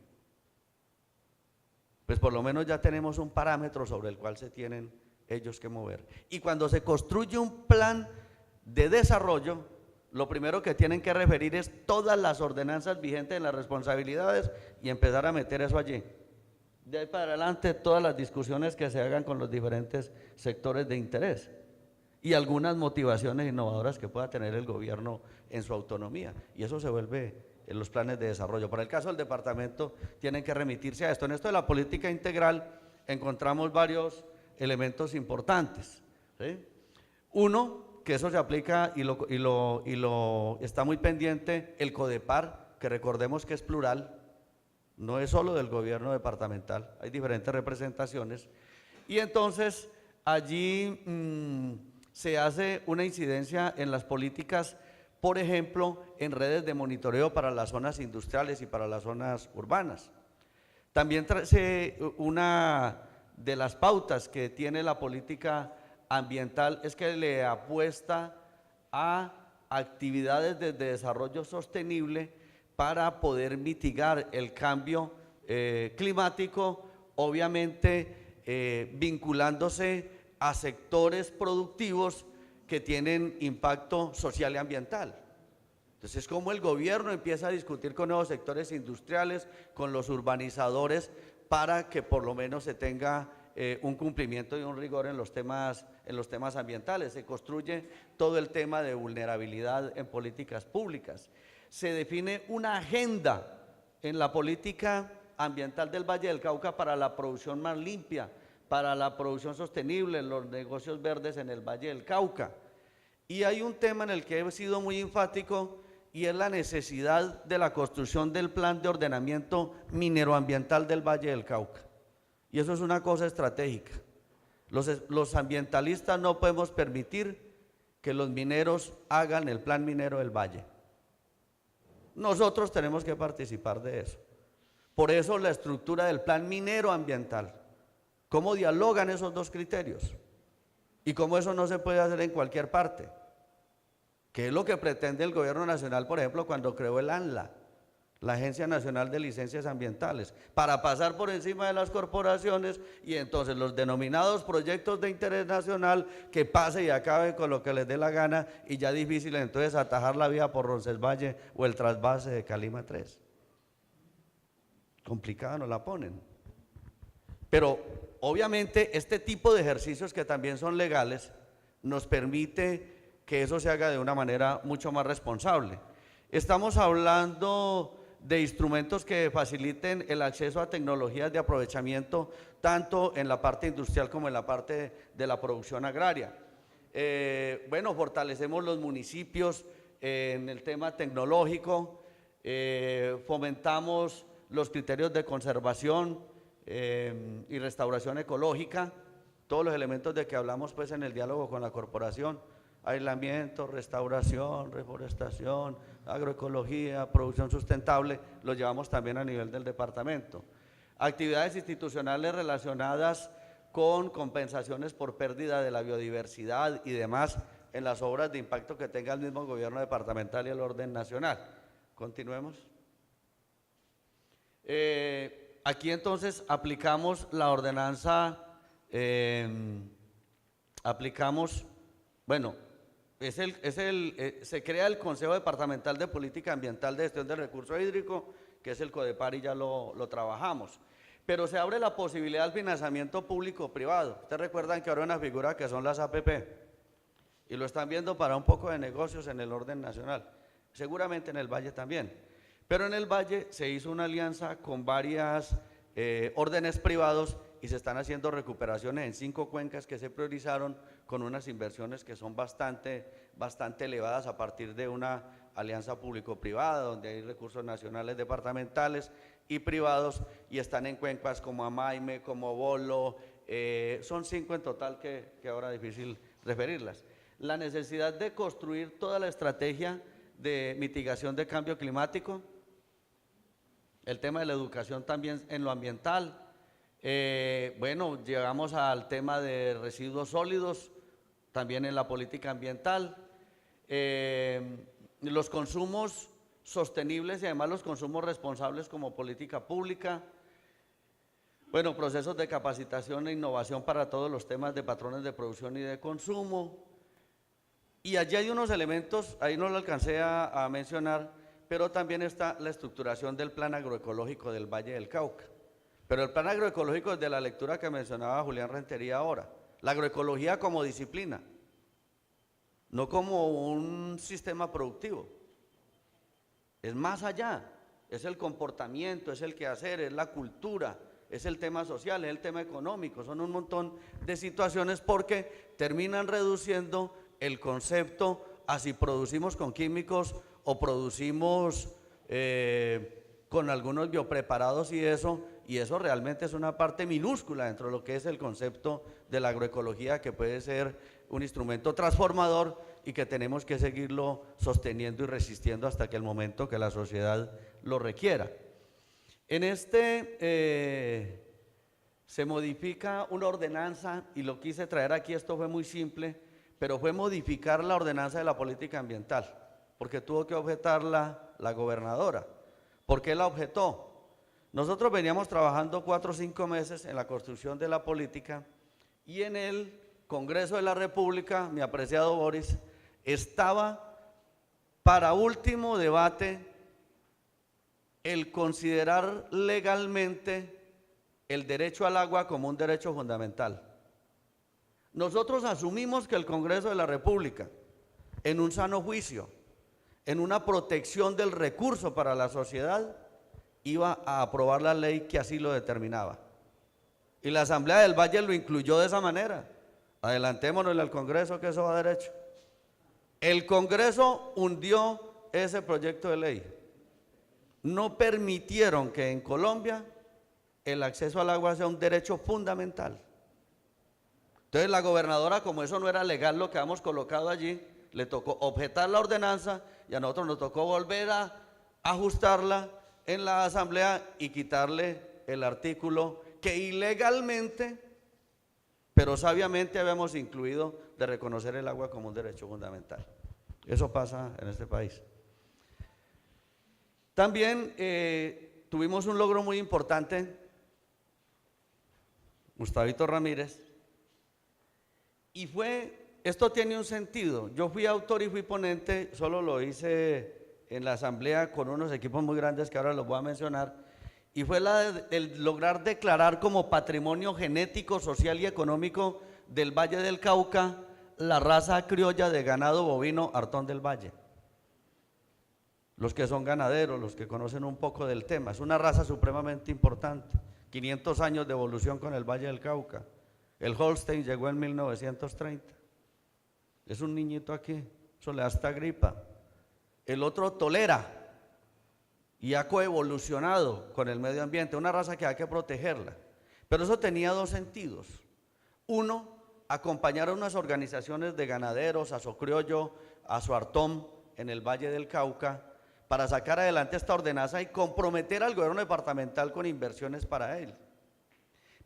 pues por lo menos ya tenemos un parámetro sobre el cual se tienen ellos que mover. Y cuando se construye un plan de desarrollo, lo primero que tienen que referir es todas las ordenanzas vigentes en las responsabilidades y empezar a meter eso allí. De ahí para adelante, todas las discusiones que se hagan con los diferentes sectores de interés y algunas motivaciones innovadoras que pueda tener el gobierno en su autonomía, y eso se vuelve en los planes de desarrollo. Para el caso del departamento, tienen que remitirse a esto. En esto de la política integral encontramos varios elementos importantes, ¿sí? Uno, que eso se aplica y lo está muy pendiente el Codepar, que recordemos que es plural, no es solo del gobierno departamental, hay diferentes representaciones, y entonces allí se hace una incidencia en las políticas, por ejemplo, en redes de monitoreo para las zonas industriales y para las zonas urbanas. También una de las pautas que tiene la política ambiental es que le apuesta a actividades de desarrollo sostenible para poder mitigar el cambio climático, obviamente vinculándose a sectores productivos que tienen impacto social y ambiental. Entonces, como el gobierno empieza a discutir con nuevos sectores industriales, con los urbanizadores, para que por lo menos se tenga un cumplimiento y un rigor en los temas ambientales. Se construye todo el tema de vulnerabilidad en políticas públicas. Se define una agenda en la política ambiental del Valle del Cauca para la producción más limpia, para la producción sostenible, los negocios verdes en el Valle del Cauca. Y hay un tema en el que he sido muy enfático, y es la necesidad de la construcción del plan de ordenamiento mineroambiental del Valle del Cauca. Y eso es una cosa estratégica. Los ambientalistas no podemos permitir que los mineros hagan el plan minero del valle. Nosotros tenemos que participar de eso. Por eso la estructura del plan minero ambiental. ¿Cómo dialogan esos dos criterios? Y cómo eso no se puede hacer en cualquier parte. ¿Qué es lo que pretende el gobierno nacional, por ejemplo, cuando creó el ANLA, la Agencia Nacional de Licencias Ambientales, para pasar por encima de las corporaciones y entonces los denominados proyectos de interés nacional que pase y acabe con lo que les dé la gana, y ya difícil entonces atajar la vía por Roncesvalles o el trasvase de Calima 3? Complicada nos la ponen. Pero obviamente este tipo de ejercicios, que también son legales, nos permite que eso se haga de una manera mucho más responsable. Estamos hablando de instrumentos que faciliten el acceso a tecnologías de aprovechamiento tanto en la parte industrial como en la parte de la producción agraria. Bueno, fortalecemos los municipios en el tema tecnológico, fomentamos los criterios de conservación y restauración ecológica, todos los elementos de que hablamos pues en el diálogo con la corporación: aislamiento, restauración, reforestación, agroecología, producción sustentable, los llevamos también a nivel del departamento. Actividades institucionales relacionadas con compensaciones por pérdida de la biodiversidad y demás en las obras de impacto que tenga el mismo gobierno departamental y el orden nacional. Continuemos. Aquí entonces aplicamos la ordenanza, se crea el Consejo Departamental de Política Ambiental de Gestión del Recurso Hídrico, que es el CODEPAR, y ya lo trabajamos. Pero se abre la posibilidad del financiamiento público-privado. Ustedes recuerdan que ahora hay una figura que son las APP, y lo están viendo para un poco de negocios en el orden nacional, seguramente en el Valle también. Pero en el Valle se hizo una alianza con varias órdenes privados y se están haciendo recuperaciones en 5 cuencas que se priorizaron con unas inversiones que son bastante elevadas a partir de una alianza público-privada, donde hay recursos nacionales, departamentales y privados, y están en cuencas como Amaime, como Bolo, son 5 en total que ahora es difícil referirlas. La necesidad de construir toda la estrategia de mitigación de cambio climático, el tema de la educación también en lo ambiental. Bueno, llegamos al tema de residuos sólidos, también en la política ambiental, los consumos sostenibles y además los consumos responsables como política pública. Bueno, procesos de capacitación e innovación para todos los temas de patrones de producción y de consumo. Y allí hay unos elementos, ahí no lo alcancé a mencionar, pero también está la estructuración del plan agroecológico del Valle del Cauca. Pero el plan agroecológico es de la lectura que mencionaba Julián Rentería ahora. La agroecología como disciplina, no como un sistema productivo. Es más allá, es el comportamiento, es el quehacer, es la cultura, es el tema social, es el tema económico, son un montón de situaciones porque terminan reduciendo el concepto a si producimos con químicos o producimos con algunos biopreparados y eso realmente es una parte minúscula dentro de lo que es el concepto de la agroecología, que puede ser un instrumento transformador y que tenemos que seguirlo sosteniendo y resistiendo hasta que el momento que la sociedad lo requiera. En se modifica una ordenanza, y lo quise traer aquí, esto fue muy simple, pero fue modificar la ordenanza de la política ambiental, porque tuvo que objetarla la gobernadora. ¿Por qué la objetó? Nosotros veníamos trabajando 4 o 5 meses en la construcción de la política, y en el Congreso de la República, mi apreciado Boris, estaba para último debate el considerar legalmente el derecho al agua como un derecho fundamental. Nosotros asumimos que el Congreso de la República, en un sano juicio, en una protección del recurso para la sociedad, iba a aprobar la ley que así lo determinaba. Y la Asamblea del Valle lo incluyó de esa manera. Adelantémonos al Congreso, que eso va derecho. El Congreso hundió ese proyecto de ley. No permitieron que en Colombia el acceso al agua sea un derecho fundamental. Entonces la gobernadora, como eso no era legal lo que habíamos colocado allí, le tocó objetar la ordenanza y a nosotros nos tocó volver a ajustarla en la Asamblea y quitarle el artículo que ilegalmente, pero sabiamente habíamos incluido, de reconocer el agua como un derecho fundamental. Eso pasa en este país. También tuvimos un logro muy importante, Gustavito Ramírez, y esto tiene un sentido. Yo fui autor y fui ponente, solo lo hice en la Asamblea con unos equipos muy grandes que ahora los voy a mencionar, y fue el lograr declarar como patrimonio genético, social y económico del Valle del Cauca la raza criolla de ganado bovino Artón del Valle. Los que son ganaderos, los que conocen un poco del tema, es una raza supremamente importante, 500 años de evolución con el Valle del Cauca. El Holstein llegó en 1930. Es un niñito aquí, eso le da esta gripa. El otro tolera y ha coevolucionado con el medio ambiente, una raza que hay que protegerla. Pero eso tenía dos sentidos. Uno, acompañar a unas organizaciones de ganaderos, a Socriollo, a Suartón, en el Valle del Cauca, para sacar adelante esta ordenanza y comprometer al gobierno departamental con inversiones para él.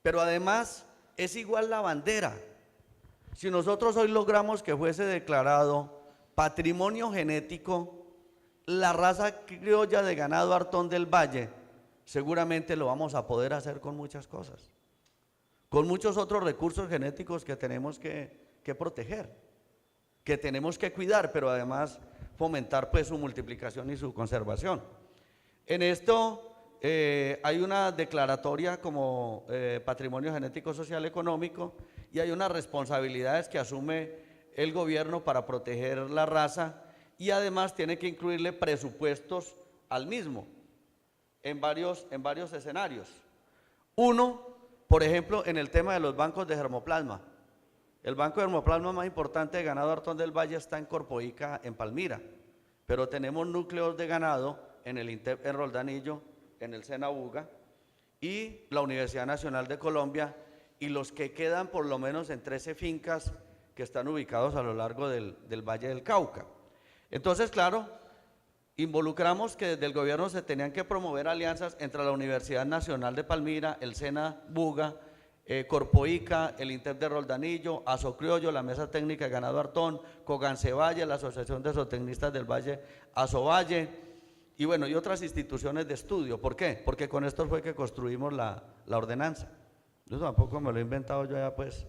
Pero además es igual la bandera. Si nosotros hoy logramos que fuese declarado patrimonio genético la raza criolla de ganado Artón del Valle, seguramente lo vamos a poder hacer con muchas cosas, con muchos otros recursos genéticos que tenemos que proteger, que tenemos que cuidar, pero además fomentar pues su multiplicación y su conservación. En esto hay una declaratoria como patrimonio genético social económico y hay unas responsabilidades que asume el gobierno para proteger la raza y además tiene que incluirle presupuestos al mismo en varios escenarios. Uno, por ejemplo, en el tema de los bancos de germoplasma. El banco de germoplasma más importante de ganado Artón del Valle está en Corpoica, en Palmira, pero tenemos núcleos de ganado en el INTEP en Roldanillo, en el SENA Buga y la Universidad Nacional de Colombia, y los que quedan por lo menos en 13 fincas que están ubicados a lo largo del Valle del Cauca. Entonces, claro, involucramos que desde el gobierno se tenían que promover alianzas entre la Universidad Nacional de Palmira, el SENA Buga, Corpoica, el INTEP de Roldanillo, Asocriollo, la Mesa Técnica de Ganado Artón, Cogancevalle, la Asociación de Zootecnistas del Valle, Asovalle, y bueno, y otras instituciones de estudio. ¿Por qué? Porque con esto fue que construimos la ordenanza. Yo tampoco me lo he inventado yo ya pues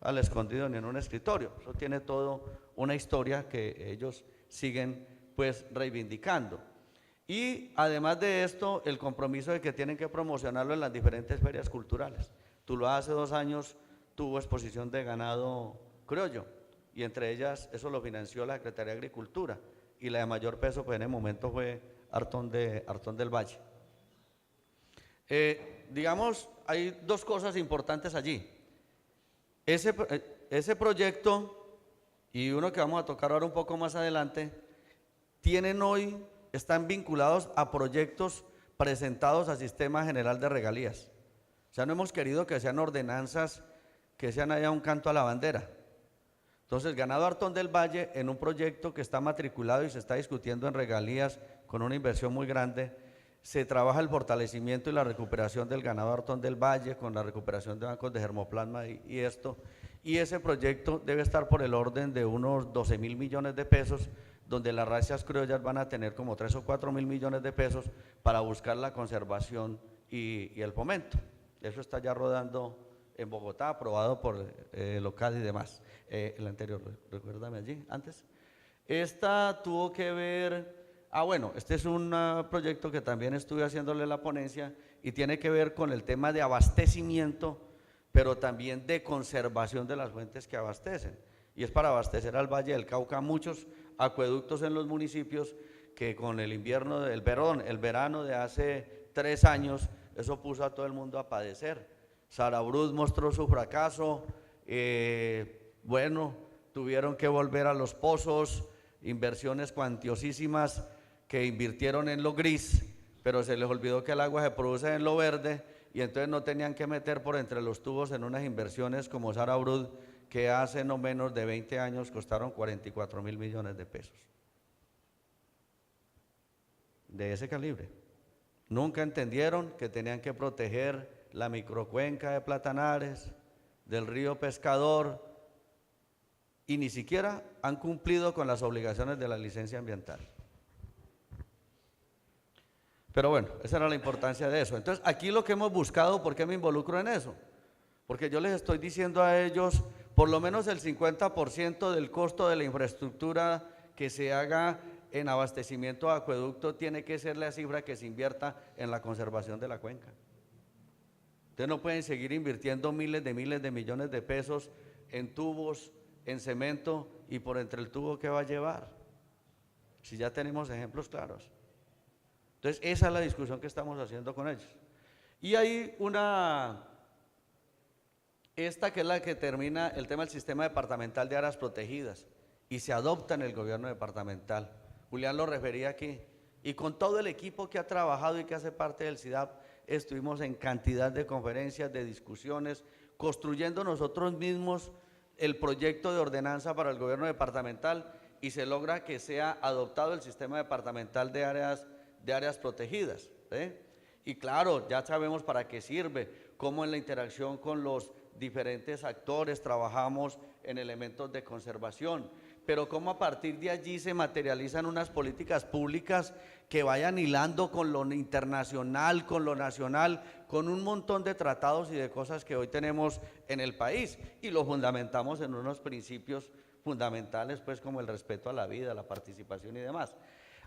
al escondido ni en un escritorio. Eso tiene todo una historia que ellos siguen pues reivindicando. Y además de esto, el compromiso de que tienen que promocionarlo en las diferentes ferias culturales. Tuluá hace 2 años tuvo exposición de ganado criollo y entre ellas eso lo financió la Secretaría de Agricultura y la de mayor peso pues en el momento fue Artón del Valle. Digamos, hay 2 cosas importantes allí. Ese proyecto y uno que vamos a tocar ahora un poco más adelante, están vinculados a proyectos presentados al Sistema General de Regalías. O sea, no hemos querido que sean ordenanzas que sean allá un canto a la bandera. Entonces, ganado Artón del Valle, en un proyecto que está matriculado y se está discutiendo en regalías con una inversión muy grande, se trabaja el fortalecimiento y la recuperación del ganado Artón del Valle, con la recuperación de bancos de germoplasma y esto. Y ese proyecto debe estar por el orden de unos 12.000 millones de pesos, donde las razas criollas van a tener como 3 o 4 mil millones de pesos para buscar la conservación y el fomento. Eso está ya rodando en Bogotá, aprobado por local y demás. El anterior, recuérdame allí, antes. Esta tuvo que ver, bueno, este es un proyecto que también estuve haciéndole la ponencia y tiene que ver con el tema de abastecimiento, pero también de conservación de las fuentes que abastecen. Y es para abastecer al Valle del Cauca muchos acueductos en los municipios que con el verano de hace 3 años, eso puso a todo el mundo a padecer. Sarabruz mostró su fracaso, bueno, tuvieron que volver a los pozos, inversiones cuantiosísimas que invirtieron en lo gris, pero se les olvidó que el agua se produce en lo verde y entonces no tenían que meter por entre los tubos en unas inversiones como Sarabruz, que hace no menos de 20 años costaron 44.000 millones de pesos. De ese calibre. Nunca entendieron que tenían que proteger la microcuenca de Platanares, del río Pescador, y ni siquiera han cumplido con las obligaciones de la licencia ambiental. Pero bueno, esa era la importancia de eso. Entonces, aquí lo que hemos buscado, ¿por qué me involucro en eso? Porque yo les estoy diciendo a ellos, por lo menos el 50% del costo de la infraestructura que se haga en abastecimiento de acueducto tiene que ser la cifra que se invierta en la conservación de la cuenca. Ustedes no pueden seguir invirtiendo miles de millones de pesos en tubos, en cemento y por entre el tubo ¿qué va a llevar? Si ya tenemos ejemplos claros. Entonces esa es la discusión que estamos haciendo con ellos. Y hay esta que es la que termina el tema del sistema departamental de áreas protegidas. y se adopta en el gobierno departamental. Julián lo refería aquí. Y con todo el equipo que ha trabajado y que hace parte del SIDAP, estuvimos en cantidad de conferencias, de discusiones, construyendo nosotros mismos el proyecto de ordenanza para el gobierno departamental y se logra que sea adoptado el sistema departamental de áreas protegidas, ¿sí? Y claro, ya sabemos para qué sirve, cómo en la interacción con los diferentes actores trabajamos en elementos de conservación, pero cómo a partir de allí se materializan unas políticas públicas que vayan hilando con lo internacional, con lo nacional, con un montón de tratados y de cosas que hoy tenemos en el país y lo fundamentamos en unos principios fundamentales, pues como el respeto a la vida, la participación y demás.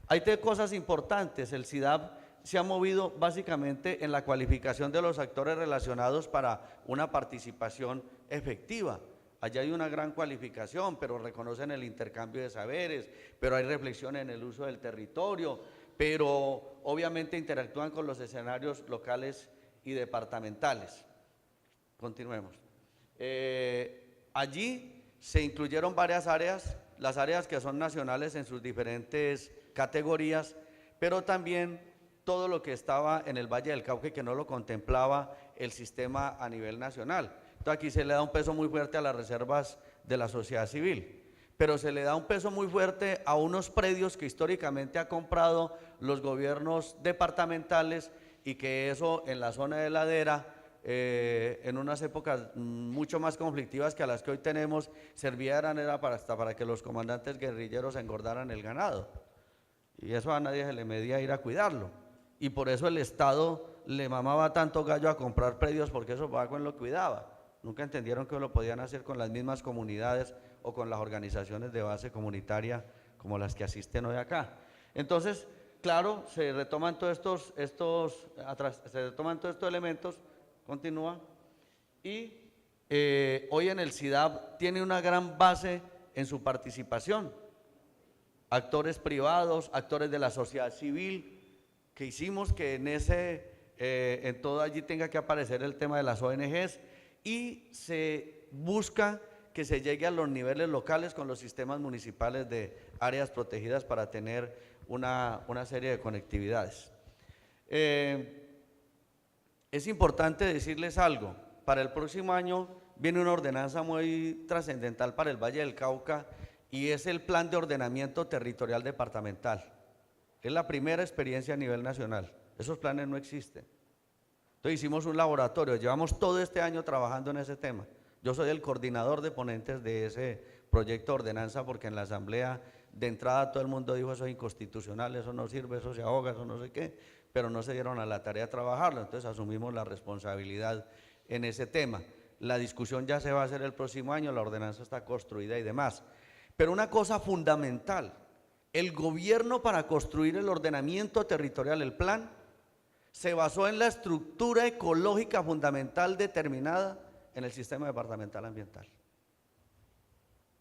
Hay cosas importantes. El SIDAP se ha movido básicamente en la cualificación de los actores relacionados para una participación efectiva. Allá hay una gran cualificación, pero reconocen el intercambio de saberes, pero hay reflexión en el uso del territorio, pero obviamente interactúan con los escenarios locales y departamentales. Continuemos. Allí se incluyeron varias áreas, las áreas que son nacionales en sus diferentes categorías, pero también todo lo que estaba en el Valle del Cauca y que no lo contemplaba el sistema a nivel nacional. Entonces aquí se le da un peso muy fuerte a las reservas de la sociedad civil, pero se le da un peso muy fuerte a unos predios que históricamente ha comprado los gobiernos departamentales y que eso en la zona de ladera, en unas épocas mucho más conflictivas que a las que hoy tenemos, servía hasta para que los comandantes guerrilleros engordaran el ganado. Y eso a nadie se le medía ir a cuidarlo. Y por eso el Estado le mamaba tanto gallo a comprar predios, porque eso Paco lo cuidaba. Nunca entendieron que lo podían hacer con las mismas comunidades o con las organizaciones de base comunitaria como las que asisten hoy acá. Entonces, claro, se retoman todos estos elementos, continúa, y hoy en el SIDAP tiene una gran base en su participación. Actores privados, actores de la sociedad civil, que hicimos que en todo allí tenga que aparecer el tema de las ONGs, y se busca que se llegue a los niveles locales con los sistemas municipales de áreas protegidas para tener una serie de conectividades. Es importante decirles algo. Para el próximo año viene una ordenanza muy trascendental para el Valle del Cauca y es el Plan de Ordenamiento Territorial Departamental. Es la primera experiencia a nivel nacional. Esos planes no existen. Entonces hicimos un laboratorio, llevamos todo este año trabajando en ese tema. Yo soy el coordinador de ponentes de ese proyecto de ordenanza porque en la asamblea de entrada todo el mundo dijo eso es inconstitucional, eso no sirve, eso se ahoga, eso no sé qué, pero no se dieron a la tarea de trabajarlo, entonces asumimos la responsabilidad en ese tema. La discusión ya se va a hacer el próximo año, la ordenanza está construida y demás. Pero una cosa fundamental, el gobierno para construir el ordenamiento territorial, el plan, se basó en la estructura ecológica fundamental determinada en el sistema departamental ambiental.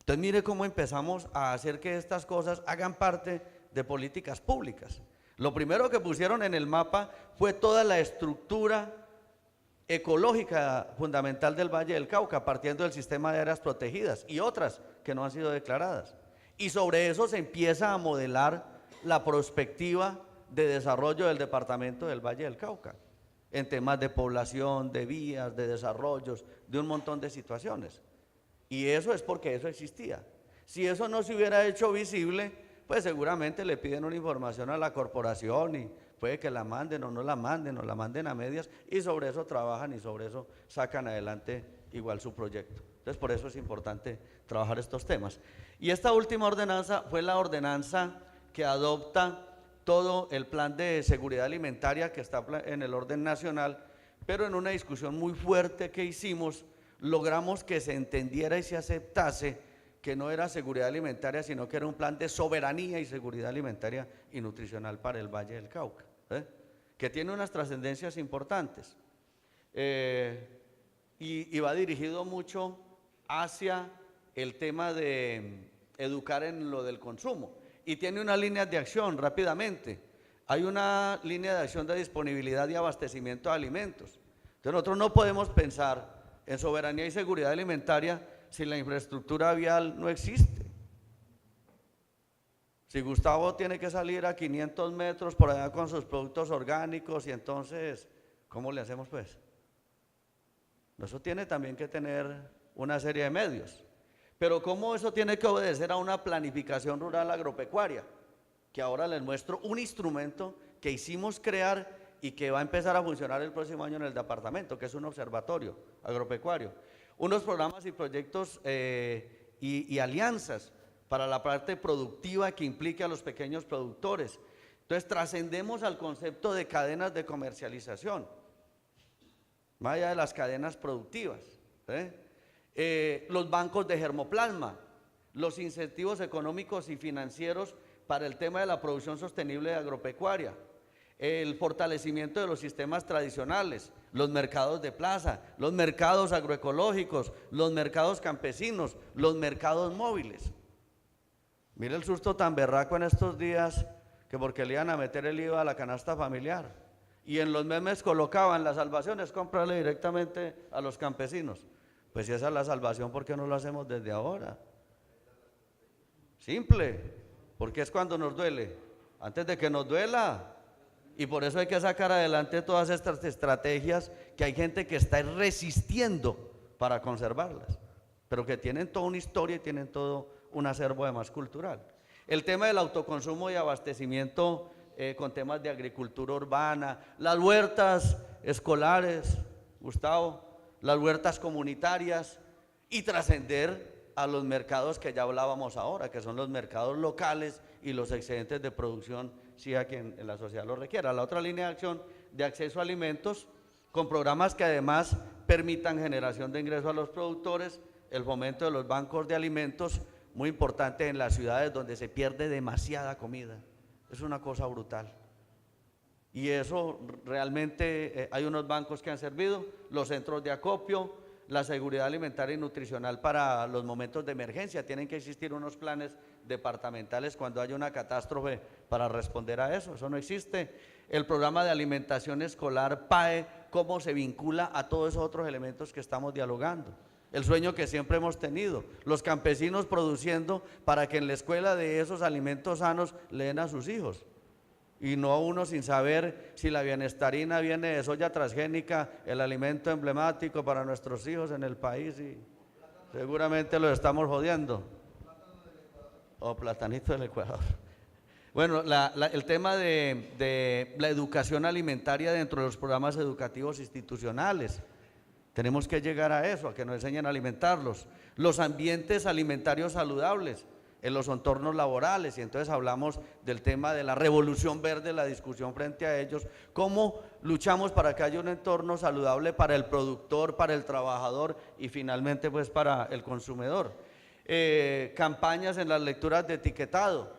Entonces mire cómo empezamos a hacer que estas cosas hagan parte de políticas públicas. Lo primero que pusieron en el mapa fue toda la estructura ecológica fundamental del Valle del Cauca, partiendo del sistema de áreas protegidas y otras que no han sido declaradas. Y sobre eso se empieza a modelar la perspectiva de desarrollo del departamento del Valle del Cauca, en temas de población, de vías, de desarrollos, de un montón de situaciones. Y eso es porque eso existía. Si eso no se hubiera hecho visible, pues seguramente le piden una información a la corporación y puede que la manden o no la manden, o la manden a medias, y sobre eso trabajan y sobre eso sacan adelante igual su proyecto. Entonces por eso es importante trabajar estos temas. Y esta última ordenanza fue la ordenanza que adopta todo el plan de seguridad alimentaria que está en el orden nacional, pero en una discusión muy fuerte que hicimos, logramos que se entendiera y se aceptase que no era seguridad alimentaria, sino que era un plan de soberanía y seguridad alimentaria y nutricional para el Valle del Cauca, que tiene unas trascendencias importantes y va dirigido mucho hacia el tema de educar en lo del consumo. Y tiene unas líneas de acción rápidamente. Hay una línea de acción de disponibilidad y abastecimiento de alimentos. Entonces nosotros no podemos pensar en soberanía y seguridad alimentaria si la infraestructura vial no existe. Si Gustavo tiene que salir a 500 metros por allá con sus productos orgánicos y entonces, ¿cómo le hacemos pues? Eso tiene también que tener una serie de medios. Pero ¿cómo eso tiene que obedecer a una planificación rural agropecuaria? Que ahora les muestro un instrumento que hicimos crear y que va a empezar a funcionar el próximo año en el departamento, que es un observatorio agropecuario. Unos programas y proyectos y alianzas para la parte productiva que implique a los pequeños productores. Entonces trascendemos al concepto de cadenas de comercialización, más allá de las cadenas productivas. Los bancos de germoplasma, los incentivos económicos y financieros para el tema de la producción sostenible de agropecuaria, el fortalecimiento de los sistemas tradicionales, los mercados de plaza, los mercados agroecológicos, los mercados campesinos, los mercados móviles. Mire el susto tan berraco en estos días que porque le iban a meter el IVA a la canasta familiar y en los memes colocaban las salvaciones, cómprale directamente a los campesinos. Pues si esa es la salvación, ¿por qué no lo hacemos desde ahora? Simple, porque es cuando nos duele, antes de que nos duela. Y por eso hay que sacar adelante todas estas estrategias que hay gente que está resistiendo para conservarlas, pero que tienen toda una historia y tienen todo un acervo además cultural. El tema del autoconsumo y abastecimiento con temas de agricultura urbana, las huertas escolares, Gustavo, las huertas comunitarias y trascender a los mercados que ya hablábamos ahora, que son los mercados locales y los excedentes de producción, si a quien en la sociedad lo requiera. La otra línea de acción de acceso a alimentos, con programas que además permitan generación de ingresos a los productores, el fomento de los bancos de alimentos, muy importante en las ciudades donde se pierde demasiada comida, es una cosa brutal. Y eso realmente hay unos bancos que han servido, los centros de acopio, la seguridad alimentaria y nutricional para los momentos de emergencia. Tienen que existir unos planes departamentales cuando haya una catástrofe para responder a eso. Eso no existe. El programa de alimentación escolar PAE, cómo se vincula a todos esos otros elementos que estamos dialogando. El sueño que siempre hemos tenido, los campesinos produciendo para que en la escuela de esos alimentos sanos le den a sus hijos. Y no uno sin saber si la bienestarina viene de soya transgénica, el alimento emblemático para nuestros hijos en el país, y seguramente los estamos jodiendo. O platanito del Ecuador. Bueno, el tema de la educación alimentaria dentro de los programas educativos institucionales. Tenemos que llegar a eso, a que nos enseñen a alimentarlos. Los ambientes alimentarios saludables en los entornos laborales, y entonces hablamos del tema de la revolución verde, la discusión frente a ellos, cómo luchamos para que haya un entorno saludable para el productor, para el trabajador y finalmente pues para el consumidor. Campañas en las lecturas de etiquetado,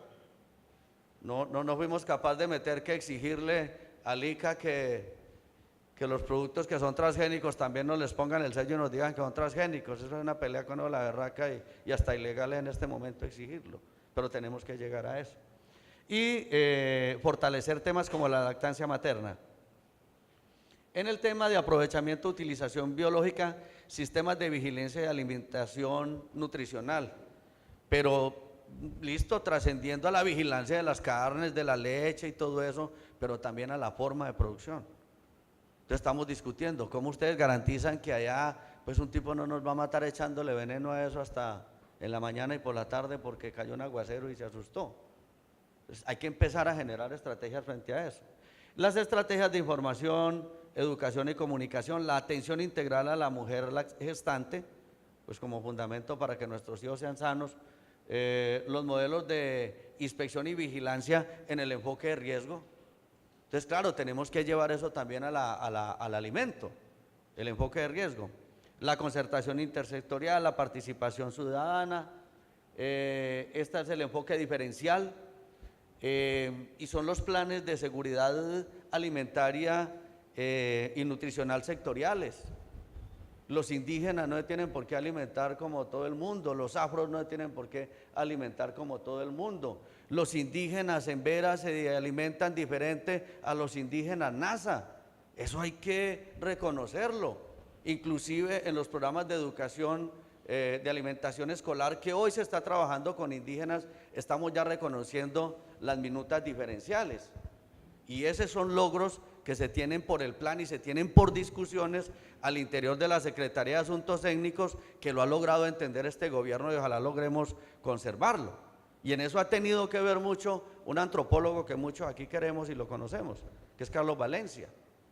no fuimos capaces de meter que exigirle al ICA que los productos que son transgénicos también nos les pongan el sello y nos digan que son transgénicos. Eso es una pelea con la berraca y hasta ilegal en este momento exigirlo, pero tenemos que llegar a eso. Y fortalecer temas como la lactancia materna. En el tema de aprovechamiento, utilización biológica, sistemas de vigilancia y alimentación nutricional, pero listo, trascendiendo a la vigilancia de las carnes, de la leche y todo eso, pero también a la forma de producción. Entonces estamos discutiendo cómo ustedes garantizan que allá pues un tipo no nos va a matar echándole veneno a eso hasta en la mañana y por la tarde porque cayó un aguacero y se asustó. Entonces hay que empezar a generar estrategias frente a eso. Las estrategias de información, educación y comunicación, la atención integral a la mujer gestante, pues como fundamento para que nuestros hijos sean sanos, los modelos de inspección y vigilancia en el enfoque de riesgo. Entonces, claro, tenemos que llevar eso también al alimento, el enfoque de riesgo, la concertación intersectorial, la participación ciudadana, este es el enfoque diferencial, y son los planes de seguridad alimentaria y nutricional sectoriales. Los indígenas no tienen por qué alimentar como todo el mundo, los afros no tienen por qué alimentar como todo el mundo. Los indígenas en Vera se alimentan diferente a los indígenas Nasa, eso hay que reconocerlo. Inclusive en los programas de educación de alimentación escolar, que hoy se está trabajando con indígenas, estamos ya reconociendo las minutas diferenciales. Y esos son logros que se tienen por el plan y se tienen por discusiones al interior de la Secretaría de Asuntos Técnicos, que lo ha logrado entender este gobierno y ojalá logremos conservarlo. Y en eso ha tenido que ver mucho un antropólogo que muchos aquí queremos y lo conocemos, que es Carlos Valencia.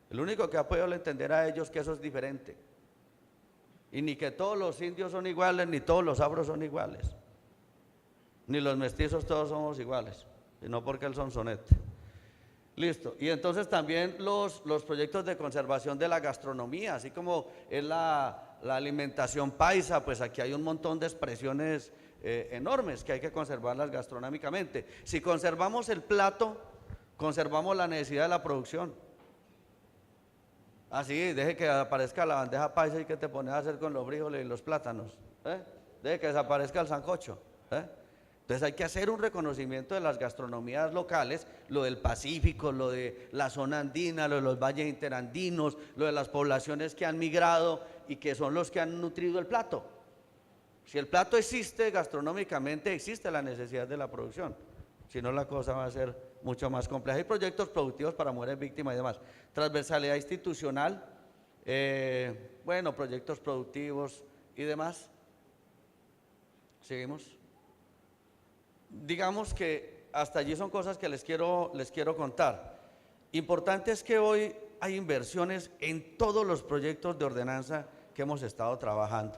El único que ha podido entender a ellos que eso es diferente. Y ni que todos los indios son iguales, ni todos los afros son iguales, ni los mestizos todos somos iguales, sino porque el sonsonete. Listo. Y entonces también los proyectos de conservación de la gastronomía, así como es la alimentación paisa, pues aquí hay un montón de expresiones enormes que hay que conservarlas gastronómicamente. Si conservamos el plato, conservamos la necesidad de la producción. Así, deje que aparezca la bandeja paisa y que te pones a hacer con los frijoles y los plátanos. Deje que desaparezca el sancocho. Entonces hay que hacer un reconocimiento de las gastronomías locales, lo del Pacífico, lo de la zona andina, lo de los valles interandinos, lo de las poblaciones que han migrado y que son los que han nutrido el plato. Si el plato existe gastronómicamente, existe la necesidad de la producción. Si no, la cosa va a ser mucho más compleja. Hay proyectos productivos para mujeres víctimas y demás. Transversalidad institucional, bueno, proyectos productivos y demás. Seguimos. Digamos que hasta allí son cosas que les quiero contar. Importante es que hoy hay inversiones en todos los proyectos de ordenanza que hemos estado trabajando.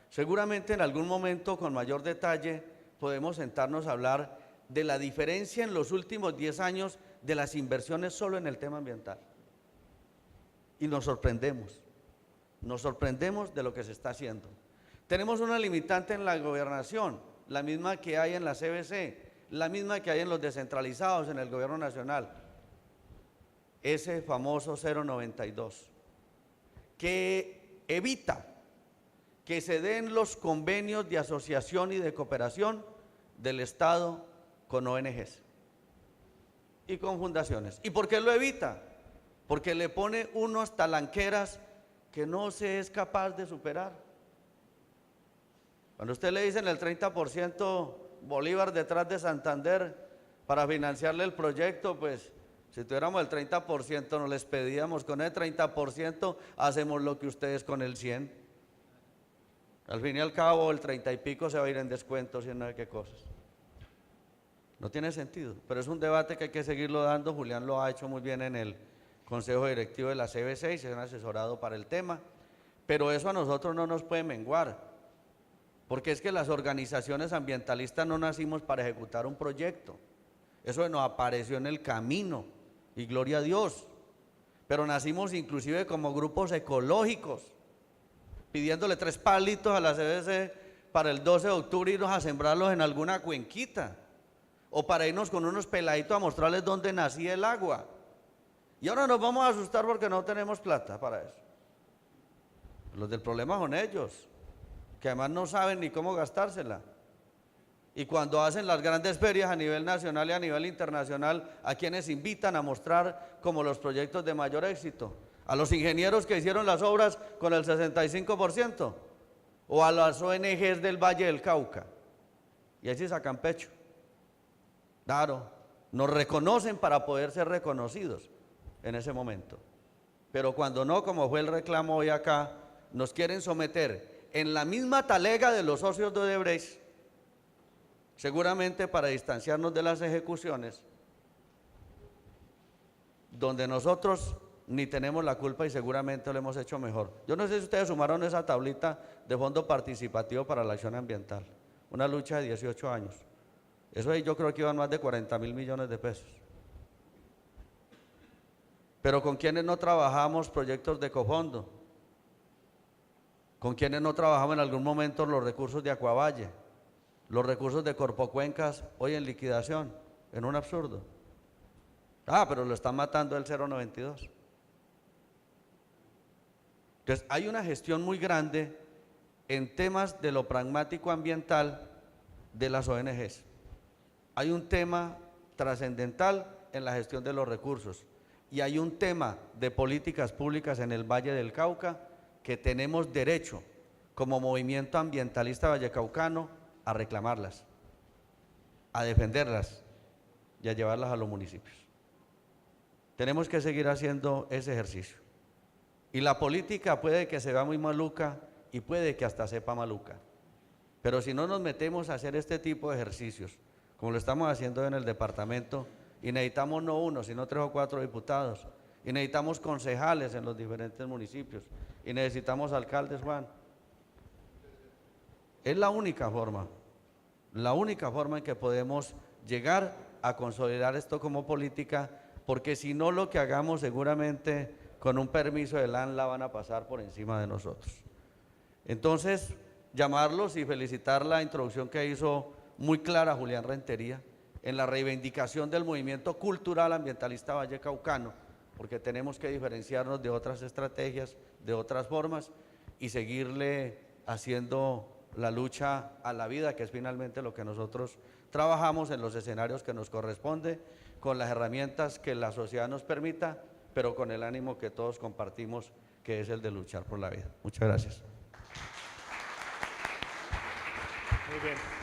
Seguramente en algún momento con mayor detalle podemos sentarnos a hablar de la diferencia en los últimos 10 años de las inversiones solo en el tema ambiental. Y nos sorprendemos de lo que se está haciendo. Tenemos una limitante en la gobernación, la misma que hay en la CBC, la misma que hay en los descentralizados en el gobierno nacional, ese famoso 092, que evita que se den los convenios de asociación y de cooperación del Estado con ONGs y con fundaciones. ¿Y por qué lo evita? Porque le pone unas talanqueras que no se es capaz de superar. Cuando usted le dicen el 30% Bolívar detrás de Santander para financiarle el proyecto, pues si tuviéramos el 30% no les pedíamos, con el 30% hacemos lo que ustedes con el 100%. Al fin y al cabo el 30 y pico se va a ir en descuentos y no sé qué cosas. No tiene sentido, pero es un debate que hay que seguirlo dando. Julián lo ha hecho muy bien en el Consejo Directivo de la CBC y se han asesorado para el tema, pero eso a nosotros no nos puede menguar, porque es que las organizaciones ambientalistas no nacimos para ejecutar un proyecto, eso nos apareció en el camino y gloria a Dios, pero nacimos inclusive como grupos ecológicos, pidiéndole 3 palitos a la CBC para el 12 de octubre irnos a sembrarlos en alguna cuenquita, o para irnos con unos peladitos a mostrarles dónde nacía el agua. Y ahora nos vamos a asustar porque no tenemos plata para eso. Los del problema son ellos, que además no saben ni cómo gastársela. Y cuando hacen las grandes ferias a nivel nacional y a nivel internacional, ¿a quienes invitan a mostrar como los proyectos de mayor éxito? ¿A los ingenieros que hicieron las obras con el 65%? ¿O a las ONGs del Valle del Cauca? Y ahí sí sacan pecho. Claro, nos reconocen para poder ser reconocidos en ese momento. Pero cuando no, como fue el reclamo hoy acá, nos quieren someter en la misma talega de los socios de Odebrecht, seguramente para distanciarnos de las ejecuciones, donde nosotros ni tenemos la culpa y seguramente lo hemos hecho mejor. Yo no sé si ustedes sumaron esa tablita de fondo participativo para la acción ambiental, una lucha de 18 años. Eso ahí yo creo que iban más de 40.000 millones de pesos. Pero ¿con quiénes no trabajamos proyectos de Ecofondo? ¿Con quiénes no trabajamos en algún momento los recursos de Acuavalle? Los recursos de Corpocuencas hoy en liquidación, en un absurdo. Pero lo están matando el 092. Entonces hay una gestión muy grande en temas de lo pragmático ambiental de las ONGs. Hay un tema trascendental en la gestión de los recursos y hay un tema de políticas públicas en el Valle del Cauca que tenemos derecho como movimiento ambientalista vallecaucano a reclamarlas, a defenderlas y a llevarlas a los municipios. Tenemos que seguir haciendo ese ejercicio. Y la política puede que se vea muy maluca y puede que hasta sepa maluca. Pero si no nos metemos a hacer este tipo de ejercicios, como lo estamos haciendo en el departamento, y necesitamos no uno, sino 3 o 4 diputados, y necesitamos concejales en los diferentes municipios, y necesitamos alcaldes, Juan. Es la única forma en que podemos llegar a consolidar esto como política, porque si no, lo que hagamos seguramente con un permiso del ANLA van a pasar por encima de nosotros. Entonces, llamarlos y felicitar la introducción que hizo muy clara Julián Rentería en la reivindicación del movimiento cultural ambientalista vallecaucano, porque tenemos que diferenciarnos de otras estrategias, de otras formas, y seguirle haciendo la lucha a la vida, que es finalmente lo que nosotros trabajamos en los escenarios que nos corresponde, con las herramientas que la sociedad nos permita, pero con el ánimo que todos compartimos, que es el de luchar por la vida. Muchas gracias. Muy bien.